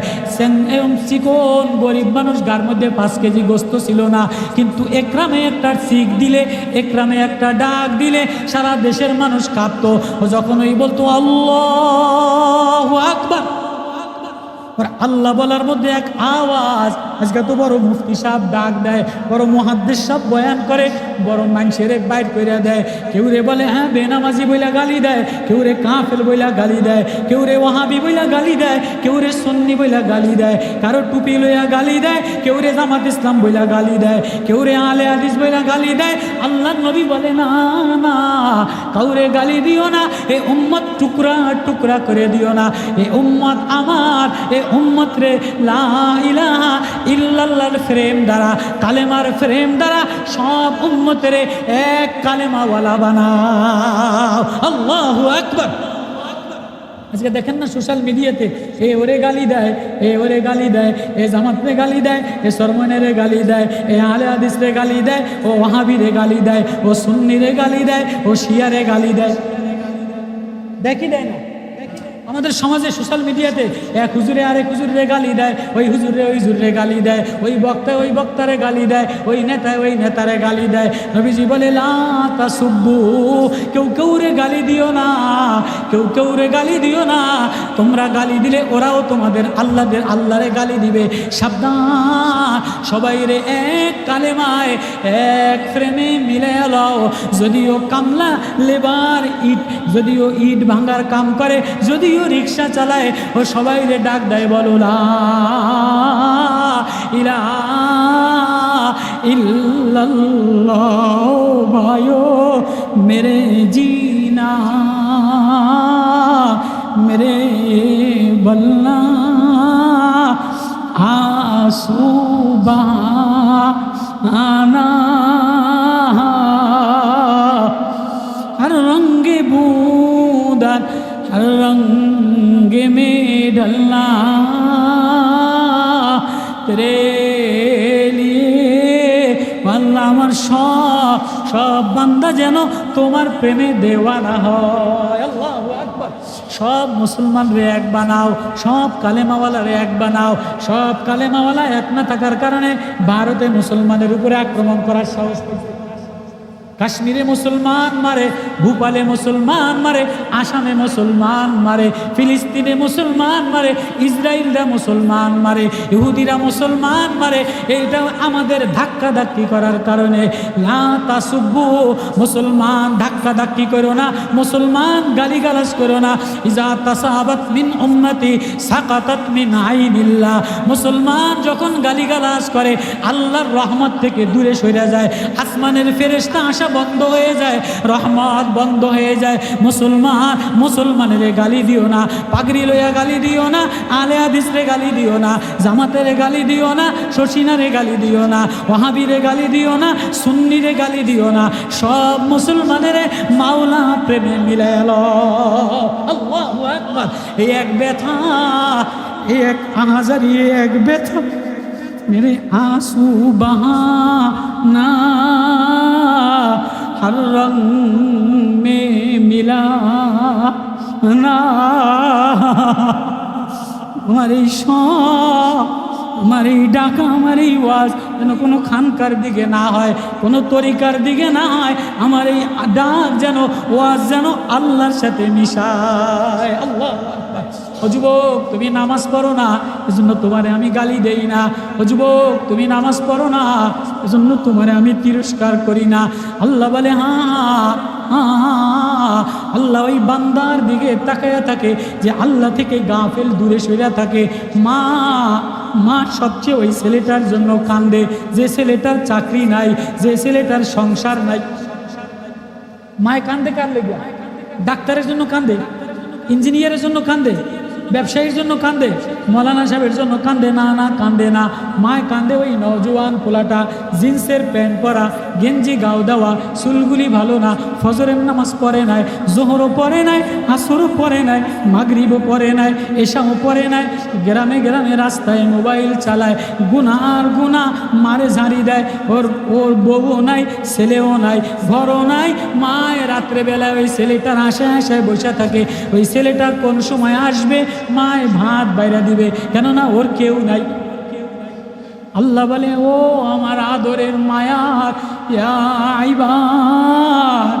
এবং চিকন গরিব মানুষ, গার মধ্যে 5 কেজি গোস্ত ছিল না, কিন্তু একরামে একটা শিখ দিলে, একরামে একটা ডাক দিলে সারা দেশের মানুষ কাঁপতো। যখন ওই বলতো আল্লাহু আকবার, আল্লাহ বলার মধ্যে এক আওয়াজ, আজকে তো বড় মুফতি সাহেব ডাক দেয়, বড় মুহাদ্দিস সাহেব বয়ান করে, বড় মানুষের বাইর করে দেয়। কেউ রে বলে হ্যাঁ বেনামাজি বইলা গালি দেয়, কেউ রে কাফের বইলা গালি দেয়, কেউ রে ওয়াহাবি বইলা গালি দেয়, কেউ রে সুন্নি বইলা গালি দেয়, কারো টুপি লইয়া গালি দেয়, কেউ রে জামাত ইসলাম বইলা গালি দেয়, কেউ রে আলে হাদিস বইলা গালি দেয়। আল্লাহ নবী বলে না না, কাউরে গালি দিও না, এ উম্মত টুকরা টুকরা করে দিও না, এ উম্মত আমার, এ উম্মত রে লা ইলাহা ইল্লাল্লাহর ফ্রেম দ্বারা, কালেমার ফ্রেম দ্বারা সব উম্মতের এক কালেমাওয়ালা বানাও। আল্লাহু আকবার। আজকে দেখেন না সোশ্যাল মিডিয়াতে, এ ওরে গালি দেয়, এ ওরে গালি দেয়, এ জামাতরে গালি দেয়, এ সরমনের গালি দেয়, এ আলে হাদিসরে গালি দেয়, ও ওয়াহাবিরে গালি দেয়, ও সুন্নিরে গালি দেয়, ও শিয়ারে গালি দেয়, দেখি দেয় না? আমাদের সমাজে সোশ্যাল মিডিয়াতে এক হুজুরে আরেক হুজুরে গালি দেয়, ওই হুজুরে ওই হুজুরে গালি দেয়, ওই বক্তা ওই বক্তারে গালি দেয়, ওই নেতা ওই নেতারে গালি দেয়। নবীজি বলে লা তাসুব্বু, কেউ কেউরে গালি দিও না, কেউ কেউরে গালি দিও না। তোমরা গালি দিলে ওরাও তোমাদের আল্লাহরে গালি দিবে। সাবধান, সবাই রে এক কালেমায় এক ফ্রেমে মিলে এলো। যদিও কামলা লেবার ইট, যদিও ইট ভাঙার কাম করে, যদিও রিক্সা চালায়, ও সবাই রে ডাক দেয়, বলো লা ইলাহা ইল্লাল্লাহ। अल्लाह भाइयों मेरे जीना मेरे बल्ला आंसू बहाना हर रंगे बूंदन हर रंगे में ढलना तेरे আল্লাহ আমার সব বান্দা যেন তোমার প্রেমে দেওয়ানা হয়। আল্লাহু আকবার। সব মুসলমানরে এক বানাও, সব কালেমাওয়ালারে এক বানাও। সব কালেমাওয়ালা এক না থাকার কারণে ভারতে মুসলমানের উপরে আক্রমণ করার সাহস করছে। কাশ্মীরে মুসলমান মারে, ভোপালে মুসলমান মারে, আসামে মুসলমান মারে, ফিলিস্তিনে মুসলমান মারে, ইসরায়েলরা মুসলমান মারে, ইহুদিরা মুসলমান মারে। এইটা আমাদের ধাক্কা ধাক্কি করার কারণে। লা তাসুব্বু, মুসলমান ধাক্কা ধাক্কি করো না, মুসলমান গালিগালাজ করো না। ইজা তাসাবাত মিন উম্মতি সাকাতাত মিন আইনিল্লাহ, মুসলমান যখন গালিগালাজ করে আল্লাহর রহমত থেকে দূরে সরে যায়, আসমানের ফেরেশতা আসা বন্ধ হয়ে যায়, রহমত বন্ধ হয়ে যায়। মুসলমানের গালি দিও না, পাগড়ি লইয়া গালি দিও না, আলে হাদিসরে গালি দিও না, জামাতের গালি দিও না, শশিনারে গালি দিও না, ওয়াহাবিরে গালি দিও না, সুন্নিরে গালি দিও না। সব মুসলমানের মাওলা প্রেমে মিলাইল। আল্লাহু আকবার। এই এক ব্যথা, এই এক আহাজারি, এক ব্যথা मेरे आंसू बहाना हर रंग में मिला ना। हमारी हमारी ডাকা, আমার এই ওয়াজ যেন কোনো খানকার দিকে না হয়, কোনো তরিকার দিকে না হয়। আমার এই ডাক যেন, ওয়াজ যেন আল্লাহর সাথে মিশায়। আল্লাহ আকবার। ও যুবক, তুমি নামাজ পড়ো না, এজন্য তোমারে আমি গালি দেই না। ও যুবক, তুমি নামাজ পড়ো না, এজন্য তোমারে আমি তিরস্কার করি না। আল্লাহ বলে হ্যাঁ, আল্লাহ ওই বান্দার দিকে তাকায়া থাকে যে আল্লাহ থেকে গাফেল দূরে সরে থাকে। মা সবচেয়ে ওই ছেলেটার জন্য কান্দে যে ছেলেটার চাকরি নাই, যে ছেলেটার সংসার নাই। মায় কান্দে কার লেগে? ডাক্তারের জন্য কান্দে, ইঞ্জিনিয়ারের জন্য কান্দে, ব্যবসায়ীর জন্য কান্দে, মৌলানা সাহেবের জন্য কান্দে না? না, কান্দে না। মায় কান্দে ওই নওজোয়ান পোলাটা, জিন্সের প্যান্ট পরা, গেঞ্জি গাও দেওয়া, চুলগুলি ভালো না, ফজরের নামাজ পড়ে নাই, জোহরও পড়ে নাই, আসরও পড়ে নাই, মাগরিবও পড়ে নাই, এশাও পড়ে নাই, গ্রামে গ্রামে রাস্তায় মোবাইল চালায়, গুনাহ আর গুনাহ, মারে ঝাড়ি দেয়। ওর বউও নাই, ছেলেও নাই, ঘরও নাই। মায় রাত্রেবেলায় ওই ছেলেটার আশায় আশায় বসে থাকে, ওই ছেলেটা কোন সময় আসবে, মায় ভাত বাইরা দিবে, কেননা ওর কেউ নাই। আল্লাহ বলে ও আমার আদরের মায়ার ইবাদ,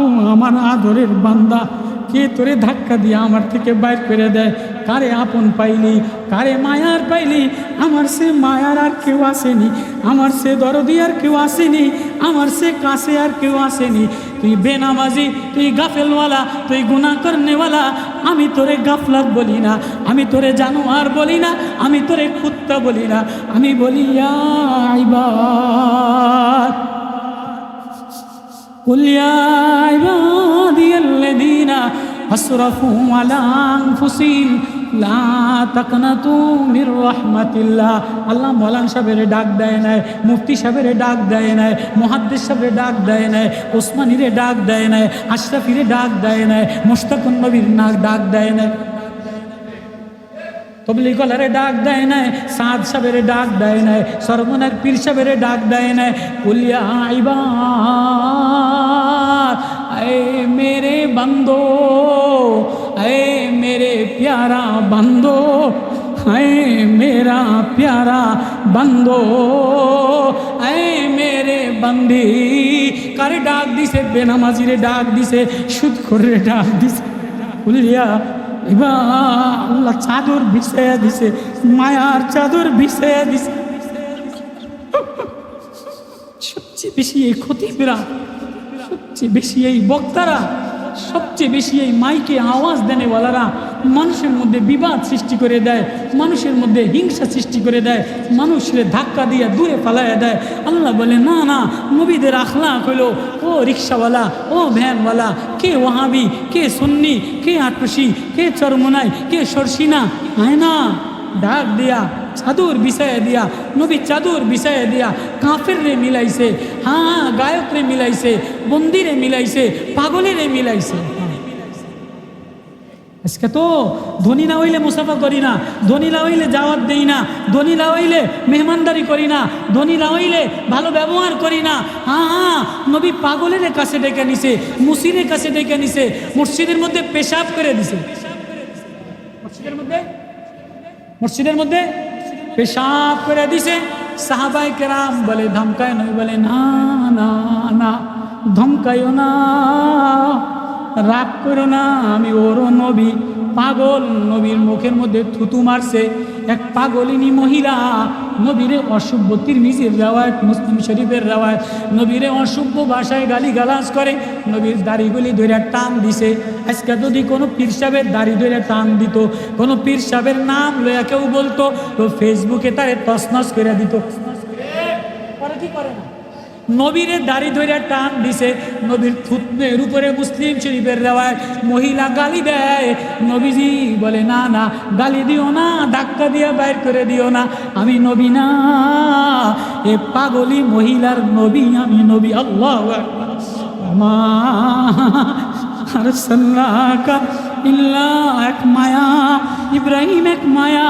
ও আমার আদরের বান্দা, কে তোরে ধাক্কা দিয়ে আমার থেকে বাইর করে দেয়? কারে আপন পাইলি, কারে মায়ার পাইলি? আমার সে মায়ার আর কেউ আসেনি, আমার সে দরদি আর কেউ আসেনি, আমার সে কাছে আর কেউ আসেনি। তুই বেনামাজি, তুই গাফেলওয়ালা, তুই গুনাহ করনেওয়ালা, আমি তোরে গাফলাত বলি না, আমি তোরে জানোয়ার বলি না, আমি তোরে কুত্তা বলি না, আমি বলি ইয়া ইবাদ কুল ইয়া ইবাদিয়াল্লাযীনা আসরাফু আলা আনফুসিহিম লা তাকনাতু মির রাহমাতিল্লাহ। আল্লাহ মৌলানা সাহেবের ডাক দেয় নাই, মুফতি সাহেবের ডাক দেয় নাই, মুহাদ্দিস সাহেবের ডাক দেয় নাই, ওসমানীরে ডাক দেয় নাই, আশরাফিরে ডাক দেয় নাই, মুশতাকুন নবীর ডাক দেয় নাই, তবলিগলারে ডাক দেয় নাই, সাদ সাহেবের ডাক দেয় নাই, সরমনার পীর সাহেবের ডাক দেয় নাই। কুল ইয়া ইবাদ, এ মেরে বন্দো, এ মেরে প্যারা বন্দো, এ মেরা প্যারা বন্দো, এ মেরে বন্দি। কারে ডাক দিছে? বেনামাজিরে ডাক দিছে, সুদখোরে ডাক দিছে। কুল ইয়া এবার আল্লাহ চাদর বিছাইয়া দিছে, মায়ার চাদর বিছাইয়া দিছে। সবচেয়ে বেশি এই খতিবরা, সবচেয়ে বেশি এই বক্তারা, সবচেয়ে বেশি এই মাইকে আওয়াজ দেনেওয়ালারা মানুষের মধ্যে বিবাদ সৃষ্টি করে দেয়, মানুষের মধ্যে হিংসা সৃষ্টি করে দেয়, মানুষের ধাক্কা দিয়ে দূরে ফালাইয়া দেয়। আল্লাহ বলে না না, নবীদের আখলাক হইল ও রিক্সাওয়ালা, ও ভ্যানওয়ালা, কে ওয়াহাবি, কে সুন্নি, কে আটরশি, কে চরমনাই, কে সরসিনা, হয় না ডাক দিয়া চাদর বিছাইয়া দিয়া, নবী চাদর বিছাইয়া দিয়া কাফের রে মিলাইছে, হ্যাঁ গায়ক রে মিলাইছে, বন্দিরে মিলাইছে, পাগলেরে মিলাইছে। আজকে তো ধনী না হইলে মুসাফা করি না, ধনী না হইলে জাওয়াত দেই না, ধনী না হইলে মেহমানদারি করি না, ধনী না হইলে ভালো ব্যবহার করি না। হ্যাঁ নবী পাগলের কাছে ডেকে নিছে, মুসিদের কাছে ডেকে নিছে, মসজিদের মধ্যে পেশাব করে দিছে, মসজিদের মধ্যে পেশাব করে দিছে। সাহাবাই কেরাম বলে ধমকায় নবী বলে না না না, ধমকাইও না, রাগ করো না, আমি ওরও নবী। পাগল নবীর মুখের মধ্যে থুতু মারছে। এক পাগলিনী মহিলা নবীরে অসভ্য, তিরমিজির রাওয়ায়াত, মুসলিম শরীফের রাওয়ায়াত, নবীরে অসভ্য ভাষায় গালিগালাজ করে, নবীর দাড়িগুলি ধরে টান দিছে। আজকে যদি কোনো পীর সাহেবের দাড়ি ধরে টান দিত, কোনো পীর সাহেবের নাম লইয়া কেউ বলতো, তো ফেসবুকে তারে তছনছ করে দিত। পরে কি করে না, নবীরে দাড়ি ধরে টান দিছে, নবীর থুতনের উপরে মুসলিম শরীফের রাওয়ায়াত, মহিলা গালি দেয়, নবীজি বলে না না, গালি দিও না, ধাক্কা দিয়ে বাইর করে দিও না, আমি নবী না, এ পাগলি মহিলার নবী আমি নবী। আল্লাহু আকবার। মা আরসালনাকা ইল্লা, এক মায়া, ইব্রাহিম এক মায়া,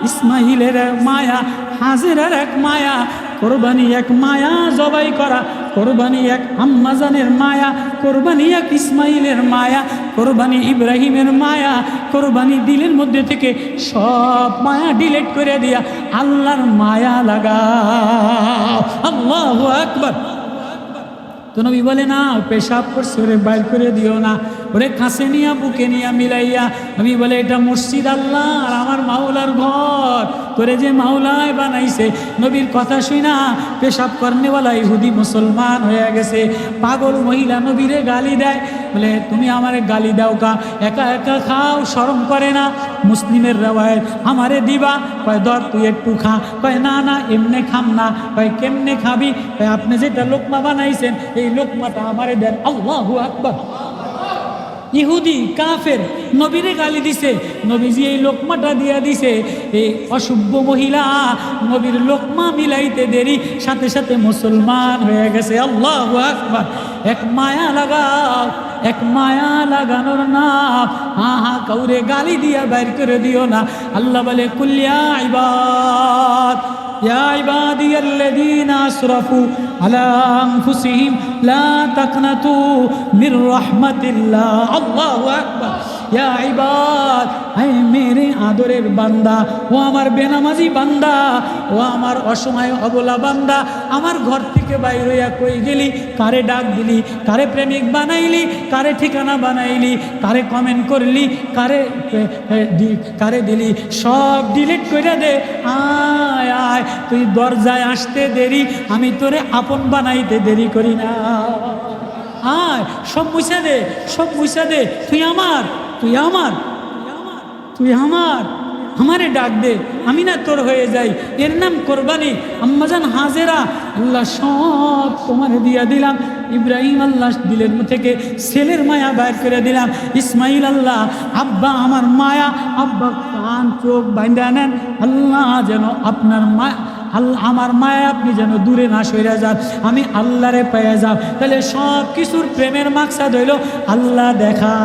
ইসমাইলের এক মায়া, হাজেরার এক মায়া, কোরবানি এক মায়া, জবাই করা কোরবানি এক আম্মাজানের মায়া, কোরবানি এক ইসমাইলের মায়া, কোরবানি ইব্রাহিমের মায়া, কোরবানি দিলের মধ্যে থেকে সব মায়া ডিলিট করে দিয়া আল্লাহর মায়া লাগাও। আল্লাহু আকবার। তো নবী বলে না, পেশাব করছে ওরে বাইর করে দিও না, ওরে কাছে নিয়া বুকে নিয়া মিলাইয়া। নবী বলে এটা মসজিদ আল্লাহ আর আমার মাওলার ঘর, করে যে মাওলায় বানাইছে। নবীর কথা শুই না পেশাব করনেওয়ালা ইহুদি মুসলমান হয়ে গেছে। পাগল মহিলা নবীরে গালি দেয়, বলে তুমি আমারে গালি দাও কা, একা একা খাও, শরম করে না? মুসলিমের রাওয়ায়াত, আমারে দিবা? কয় ধর তুই একটু খা। কয় না না, এমনে খাম না। কয় কেমনে খাবি? কয় আপনি যেটা লোকমা বানাইছেন এই লোকমাটা আমারে দেন। আল্লাহু আকবার। ইহুদি কাফের নবীরে গালি দিছে, নবীজি এই লোকমাটা দিয়া দিছে। এই অসভ্য মহিলা নবীর লোকমা মিলাইতে দেরি, সাথে সাথে মুসলমান হয়ে গেছে। আল্লাহু আকবার। এক মায়া লাগাও, এক মায়া লাগানোর নাম। হা হা কাউরে গালি দিয়া বাইর করে দিও না। আল্লাহ বলে কুল্লিয়া ইবাদ, ইয়া ইবাদিয়াল্লাযীনা আসরাফু আলা আনফুসিহিম লা তাকনাতু মির রাহমাতিল্লাহ। আল্লাহু আকবার। ইয়া ইবাদ, হে মেরে আদরের বান্দা, ও আমার বেনামাজি বান্দা, ও আমার অসময় অবলা বান্দা, আমার ঘর থেকে বাইর হইয়া কই গেলি? কারে ডাক দিলি? কারে প্রেমিক বানাইলি? কারে ঠিকানা বানাইলি? কারে কমেন্ট করলি? কারে দিলি? সব ডিলিট করে দে। আয় আয়, তুই দরজায় আসতে দেরি, আমি তোরে আপন বানাইতে দেরি করি না। আয়, সব মুছা দে, সব মুছা দে। তুই আমার, তুই আমার, তুই আমার, আমারে ডাক দে, আমি না তোর হয়ে যাই। এর নাম কোরবানি। আম্মাজান হাজেরা, আল্লাহ সব তোমার দিয়া দিলাম। ইব্রাহিম আল্লাহ দিলের থেকে ছেলের মায়া বাইর করে দিলাম। ইসমাইল আল্লাহ, আব্বা আমার মায়া, আব্বা কান চোখ বাইন্দা নেন। আল্লাহ যেন আপনার মায়া, আল্লাহ আমার মায়া আপনি যেন দূরে না সইরা যান, আমি আল্লাহরে পেয়ে যাব। তাহলে সব কিছুর প্রেমের মাকসাদ হইল আল্লাহ দেখা।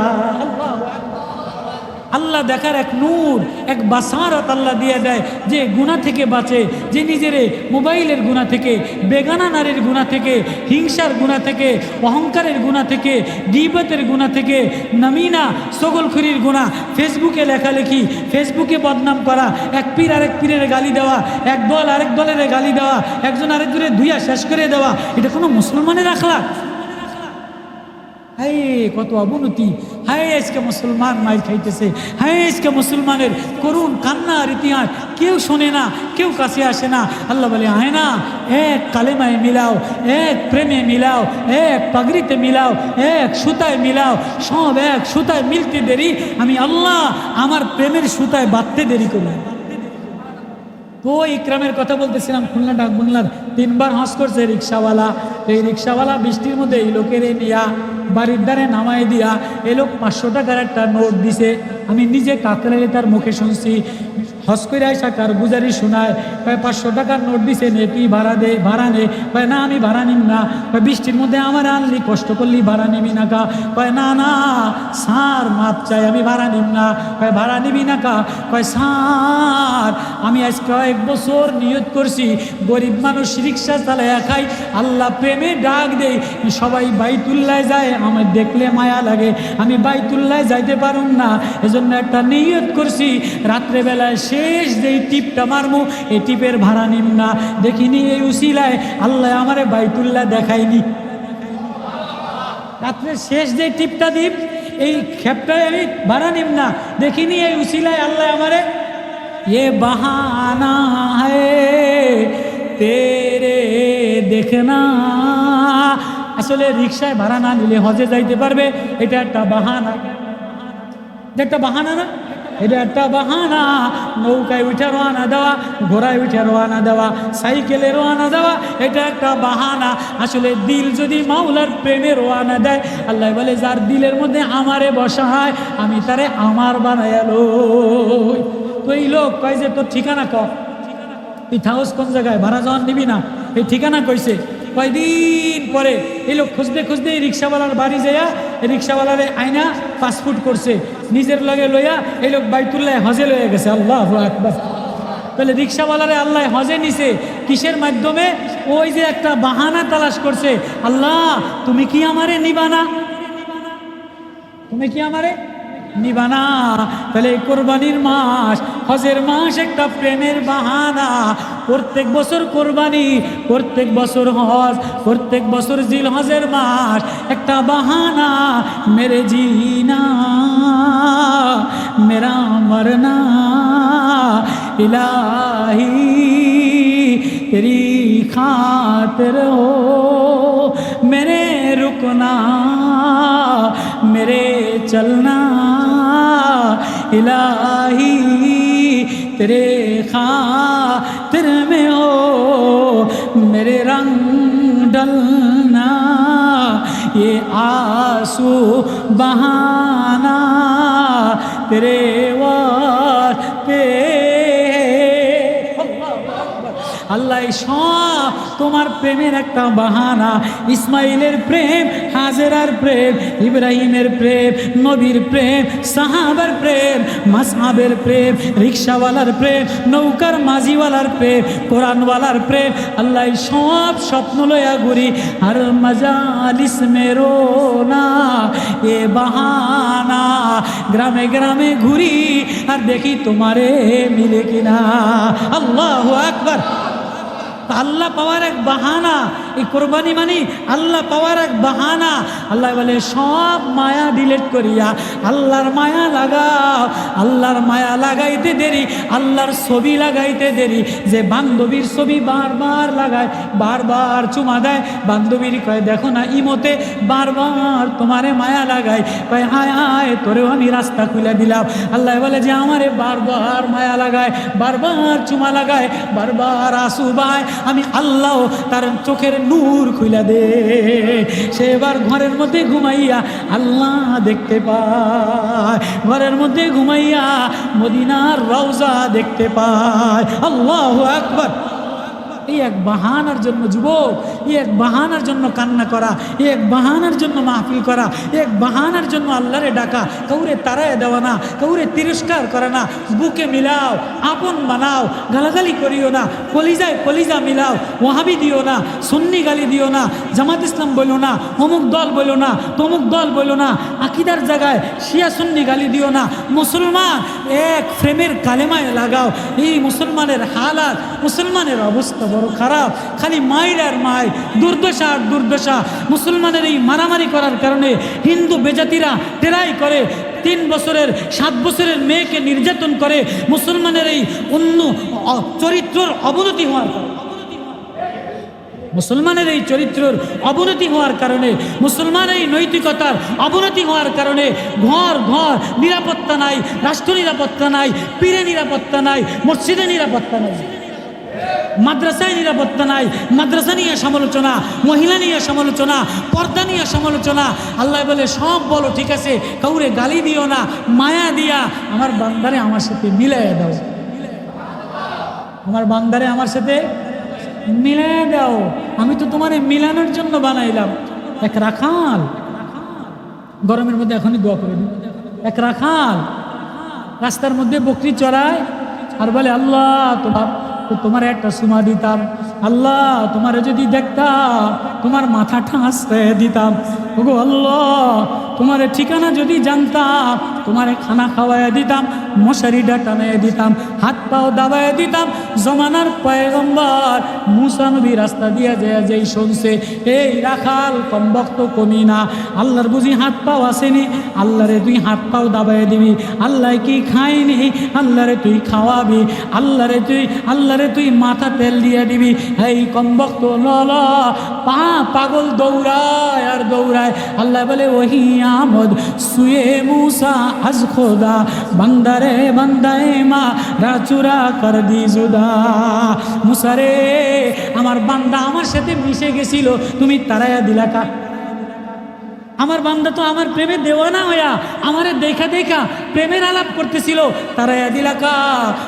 আল্লাহ দেখার এক নূর, এক বাসারত আল্লাহ দিয়ে দেয়। যে গুনাহ থেকে বাঁচে, যে নিজেরে মোবাইলের গুনাহ থেকে, বেগানা নারীর গুনাহ থেকে, হিংসার গুনাহ থেকে, অহংকারের গুনাহ থেকে, গীবতের গুনাহ থেকে, নামিনা সগলখুরির গুনাহ, ফেসবুকে লেখালেখি, ফেসবুকে বদনাম করা, এক পীর আরেক পীরের গালি দেওয়া, এক দল আরেক দলের গালি দেওয়া, একজন আরেকজনের ধুইয়া শেষ করে দেওয়া, এটা কোনো মুসলমানের আখলাক? হায় কত অবনতি, হায় আজকে মুসলমান মাইর খাইতেছে, হায় আজকে মুসলমানের করুণ কান্নার ইতিহাস কেউ শোনে না, কেউ কাছে আসে না। আল্লাহ বলে আয় না, এক কালেমায় মিলাও, এক প্রেমে মিলাও, এক পাগড়িতে মিলাও, এক সুতায় মিলাও, সব এক সুতায় মিলতে দেরি, আমি আল্লাহ আমার প্রেমের সুতায় বাঁধতে দেরি করি। তো ইকরামের কথা বলতেছিলাম, খুলনা ডাক বাংলার 3 বার হজ করছে রিক্সাওয়ালা। এই রিক্সাওয়ালা বৃষ্টির মধ্যে এই লোকের নিয়া বাড়ির দ্বারে নামাই দিয়া এই লোক 500 টাকার একটা নোট দিছে। আমি নিজে কাকরাইলে তার মুখে শুনছি। হজ করে আইসা কার গুজারি শোনায়, কয় 500 টাকার নোট দিছে, নে তুই ভাড়া দে, ভাড়া নে। কয় না আমি ভাড়া নিম না। কয় বৃষ্টির মধ্যে আমার আনলি, কষ্ট করলি, ভাড়া নিবি না কা? কয় না না স্যার মাপ চাই, আমি ভাড়া নিম না। কয় ভাড়া নিবি না কা? কয় স্যার আমি আজ কয়েক বছর নিয়ত করছি গরিব মানুষ রিক্সা চালায় খাই, আল্লাহ প্রেমে ডাক দেই, সবাই বাইতুল্লায় যায়, আমার দেখলে মায়া লাগে, আমি বাইতুল্লায় যাইতে পারুম না, এজন্য একটা নিয়ত করছি রাত্রেবেলায় শেষ যেই টিপটা মারমু এই টিপের ভাড়া নিম না। দেখিনি এই উসিলায় আল্লাহ আমারে বাইতুল্লাহ দেখায়নি। রাত্রের শেষ যে টিপটা দিব এই ক্ষেপটায় আমি ভাড়া নিম না। দেখিনি এই উসিলায় আল্লাহ আমারে ये बहाना है तेरे देखना। আসলে রিক্সায় ভাড়া না নিলে হজে যাইতে পারবে, এটা একটা বাহানা। একটা বাহানা না, এটা একটা বাহানা। নৌকায় উঠে রওনা দেওয়া, ঘোড়ায় উঠে রওনা দেওয়া, সাইকেলে রওনা দেওয়া, এটা একটা বাহানা। আসলে দিল যদি মাওলার প্রেমে রওনা দেয়, আল্লাহ বলে যার দিলের মধ্যে আমারে বসায় আমি তারে আমার বানায়ালো। তো এই লোক কয় যে তোর ঠিকানা ক, তুই থাউস কোন জায়গায়, ভাড়া যখন নিবি না, এই ঠিকানা কইছে। কয়দিন পরে এই লোক খুঁজতে খুঁজতে এই রিক্সাওয়ালার বাড়ি যাইয়া রিক্সাওয়ালারে আইনা পাসপোর্ট করছে নিজের লগে লইয়া এই লোক বাইতুল্লাহ হজে লইয়া গেছে। আল্লাহু আকবার। তাহলে রিক্সাওয়ালারে আল্লাহ হজে নিছে কিসের মাধ্যমে? ওই যে একটা বাহানা তালাশ করছে, আল্লাহ তুমি কি আমারে নিবা না, তুমি কি আমারে নিবা না? তাহলে কোরবানির মাস, হজের মাস একটা প্রেমের বাহানা। প্রত্যেক বছর কোরবানি, প্রত্যেক বছর হজ, প্রত্যেক বছর জিল হজের মাস একটা বাহানা। মেরে জিনা মেরা মরনা ইলাহি तेरी खातिर हो मेरे रुकना मेरे चलना इलाही तेरे खातिर में हो मेरे रंग डलना ये आंसू बहाना तेरे वास्ते। আল্লাহ সব তোমার প্রেমের একটা বাহানা। ইসমাইলের প্রেম, হাজেরার প্রেম, ইব্রাহিমের প্রেম, নবীর প্রেম, সাহাবার প্রেম, মাসহাবের প্রেম, রিক্সাওয়ালার প্রেম, নৌকার মাঝিওয়ালার প্রেম, কোরআনওয়ালার প্রেম। আল্লাহ সব স্বপ্ন লয়া ঘুরি আর মজালিস মেরো না এ বাহানা। গ্রামে গ্রামে ঘুরি আর দেখি তোমারে মিলে কিনা। আল্লাহু আকবার। আল্লাহ পাওয়ার এক বাহানা। এই কোরবানি মানে আল্লাহ পাওয়ার এক বাহানা। আল্লাহ বলে সব মায়া ডিলেট করিয়া আল্লাহর মায়া লাগাও। আল্লাহর মায়া লাগাইতে দেরি, আল্লাহর ছবি লাগাইতে দেরি। যে বান্ধবীর ছবি বারবার লাগায়, বারবার চুমা দেয়, বান্ধবীর কয় দেখো না ইমতে বারবার তোমারে মায়া লাগায়, কয় আয় আয় তোরেও আমি রাস্তা খুলে দিলাম। আল্লাহ বলে যে আমারে বারবার মায়া লাগায়, বারবার চুমা লাগায়, বারবার আসু বায়, আমি আল্লাহ তার চোখের নূর খুলে দে। সে এবার ঘরের মধ্যে ঘুমাইয়া আল্লাহ দেখতে পায়, ঘরের মধ্যে ঘুমাইয়া মদিনার রওজা দেখতে পায়। আল্লাহু আকবার। এই এক বাহানার জন্য যুবক, এই এক বাহানার জন্য কান্না করা, এই এক বাহানার জন্য মাহফিল করা, এক বাহানার জন্য আল্লাহরে ডাকা। কাউরে তাড়ায় দেওয়া না, কাউরে তিরস্কার করে না। বুকে মিলাও, আপন বানাও, গালাগালি করিও না, কলিজায় কলিজা মিলাও। ওয়াহাবি দিও না, সুন্নি গালি দিও না, জামাত ইসলাম বলো না, অমুক দল বলো না, তমুক দল বলো না, আকিদার জায়গায় শিয়া সুন্নি গালি দিও না। মুসলমান এক ফ্রেমের কালেমায় লাগাও। এই মুসলমানের হালাত, মুসলমানের অবস্থা বড় বড় খারাপ, খালি মায়ের আর মায়, দুর্দশা আর দুর্দশা। মুসলমানের এই মারামারি করার কারণে হিন্দু বেজাতিরা টেরাই করে, 3 বছরের 7 বছরের মেয়েকে নির্যাতন করে, মুসলমানের এই অন্য চরিত্রের অবনতি হওয়ার কারণে, মুসলমানের এই চরিত্রের অবনতি হওয়ার কারণে, মুসলমানের এই নৈতিকতার অবনতি হওয়ার কারণে ঘর ঘর নিরাপত্তা নাই, রাষ্ট্র নিরাপত্তা নাই, পীরে নিরাপত্তা নাই, মসজিদে নিরাপত্তা নাই, মাদ্রাসায় নিরাপত্তা নাই। মাদ্রাসা নিয়ে সমালোচনা, মহিলা নিয়ে সমালোচনা, পর্দা নিয়ে সমালোচনা। আল্লাহ বলে সব বলো, ঠিক আছে, কাউরে গালি দিও না, মায়া দিয়া আমার বান্দারে আমার সাথে মিলাই দাও, আমার বান্দারে আমার সাথে মিলাই দাও। আমি তো তোমারে মিলানোর জন্য বানাইলাম। এক রাখাল, গরমের মধ্যে এখনই দোয়া করে দিই, এক রাখাল রাস্তার মধ্যে বকরি চড়ায় আর বলে, আল্লাহ তোমার একটা সুমা দিতাম, আল্লাহ তোমারে যদি দেখতাম তোমার মাথা ঠাঁস দিতাম, ওগো আল্লাহ তোমার ঠিকানা যদি জানতাম তোমারে খানা খাওয়াইয়া দিতাম, মশারিটা টানাইয়া দিতাম, হাত পাও দাবাইয়া দিতাম। জমানার পয়গম্বর মুসা নবী রাস্তা দিয়া যায় যেই শুনছে, এই রাখাল কমবক্ত কমি না, আল্লাহর বুঝি হাত পাও আসেনি, আল্লাহরে তুই হাত পাও দাবাইয়া দিবি, আল্লাহ কি খাইনি, আল্লাহরে তুই খাওয়াবি, আল্লাহরে তুই মাথা তেল দিয়ে দিবি। এই কমবক্ত লল পাগল দৌড়ায় আর দৌড়ায়। আল্লাহ বলে, ওহি আমদ সুয়ে মুসা আজ খোদা, বান্দারে বান্দায়ে মা রাচুরা কর দি জুদা। মুসারে আমার বান্দা আমার সাথে মিশে গেছিল, তুমি তারাইয়া দিলা কা? আমার বান্দা তো আমার প্রেমে দেওয়ানা হইয়া আমারে দেখা দেখা প্রেমের আলাপ করতেছিল, তারাইয়া দিলা কা?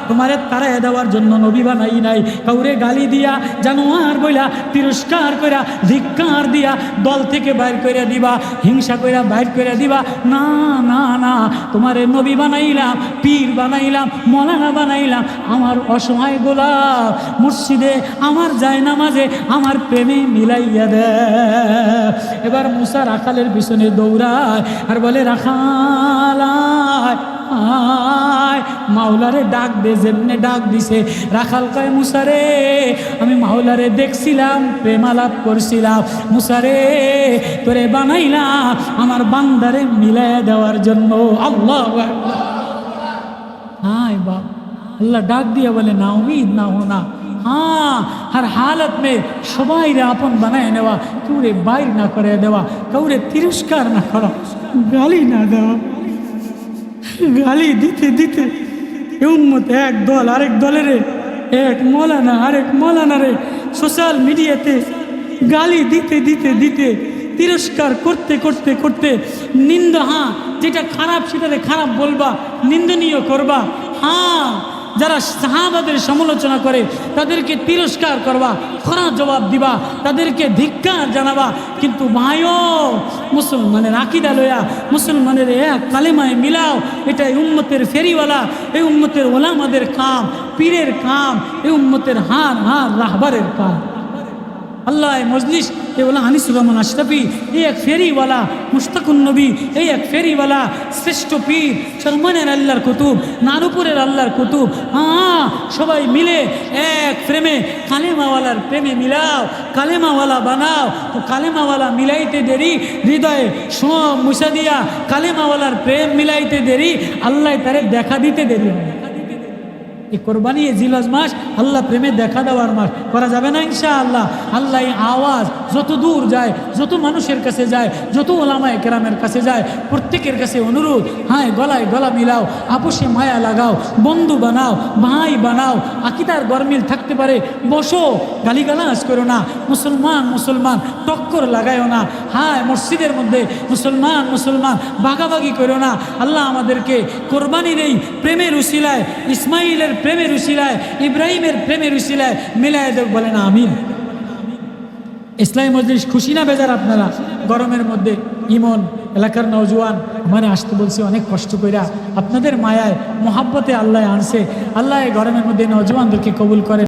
তোমারে তারাইয়া দেওয়ার জন্য নবী বানাই নাই, কাউরে গালি দিয়া জানোয়ার বইলা তিরস্কার কইরা ধিক্কার দিয়া দল থেকে বাইর কইরা দিবা, হিংসা কইরা বাইর কইরা দিবা। না না না, তোমারে নবী বানাইলাম, পীর বানাইলাম, মৌলানা বানাইলাম, আমার অসহায় গোলাপ মসজিদে আমার জায়নামাজে আমার প্রেমে মিলাইয়া দে। এবার মুসা রাখালের পিছনে দৌড়ায় আর বলে, রাখাল আয়, মাওলারে ডাক দে। যেমনে ডাক দিছে রাখাল কয়, মুসারে আমি মাওলারে দেখছিলাম, প্রেমালাপ করছিলাম, মুসারে তোরে বানাইলাম আমার বান্দারে মিলাইয়া দেওয়ার জন্য। আল্লাহ হায় বাপ, আল্লাহ ডাক দিয়া বলে, না উম্मीद না হোনা, हाँ हर हालत में सबाई रे अपन बनाए नेवा, कौरे बाहर ना करे देवा, कौरे तिरस्कार ना करा, गाली ना देवा। गाली दीते दीते उम्मत एक दल आरेक दले रे, एक मौलाना आरेक मौलाना रे सोशल मीडियाते गाली दीते दीते दीते तिरस्कार करते करते करते निंदा, हाँ जेटा खराब सेटारे खराब बोलबा, निंदनीय करबा, हाँ যারা সাহাবাদের সমালোচনা করে তাদেরকে তিরস্কার করবা, খরা জবাব দিবা, তাদেরকে ধিক্কার জানাবা। কিন্তু ভাইও মুসলমানের আকীদা লয়া মুসলমানের এক কালেমায় মিলাও, এটাই উম্মতের ফেরিওয়ালা, এই উম্মতের ওলামাদের কাম, পীরের কাম, এই উম্মতের হার হার রাহবারের কাম। আল্লাহ মজলিস এ বলা আনিসুর রহমান আশরাফি, এই এক ফেরিওয়ালা মুশতাকুন নবী, এই এক ফেরিওয়ালা শ্রেষ্ঠ পীর, শর্মানের আল্লাহর কুতুব, নানুপুরের আল্লাহর কুতুব। হ্যাঁ, সবাই মিলে এক প্রেমে কালেমাওয়ালার প্রেমে মিলাও, কালেমাওয়ালা বানাও। তো কালেমাওয়ালা মিলাইতে দেরি, হৃদয়ে সব মুছা দিয়া কালেমাওয়ালার প্রেম মিলাইতে দেরি, আল্লাহ তারে দেখা দিতে দেরি হয়। এই কোরবানি জিলহজ মাস আল্লাহ প্রেমে দেখা দেওয়ার মাস, করা যাবে না ইনশাআল্লাহ। আল্লাহ এই আওয়াজ যত দূর যায়, যত মানুষের কাছে যায়, যত ওলামায়ে কেরামের কাছে যায়, প্রত্যেকের কাছে অনুরোধ, হ্যাঁ গলায় গলা মিলাও, আপোষে মায়া লাগাও, বন্ধু বানাও, ভাই বানাও। আকীদার গরমিল থাকতে পারে, বসো, গালিগালাজ করো না, মুসলমান মুসলমান টক্কর লাগায়ও না। হ্যাঁ, মসজিদের মধ্যে মুসলমান মুসলমান ভাগাভাগি করো না। আল্লাহ আমাদেরকে কোরবানির এই প্রেমের উসিলায়, ইসমাইলের প্রেমের উসিলায়, ইব্রাহিমের প্রেমের উসিলায় মিলায় দেব, বলেন আমিন। ইসলামী মজলিস খুশি না বেজার? আপনারা গরমের মধ্যে ইমন এলাকার নওজোয়ান আমার আসতে বলছি অনেক কষ্ট কইরা, আপনাদের মায়ায় মোহাব্বতে আল্লাহ আনছে। আল্লাহ গরমের মধ্যে নওজোয়ানদেরকে কবুল করে।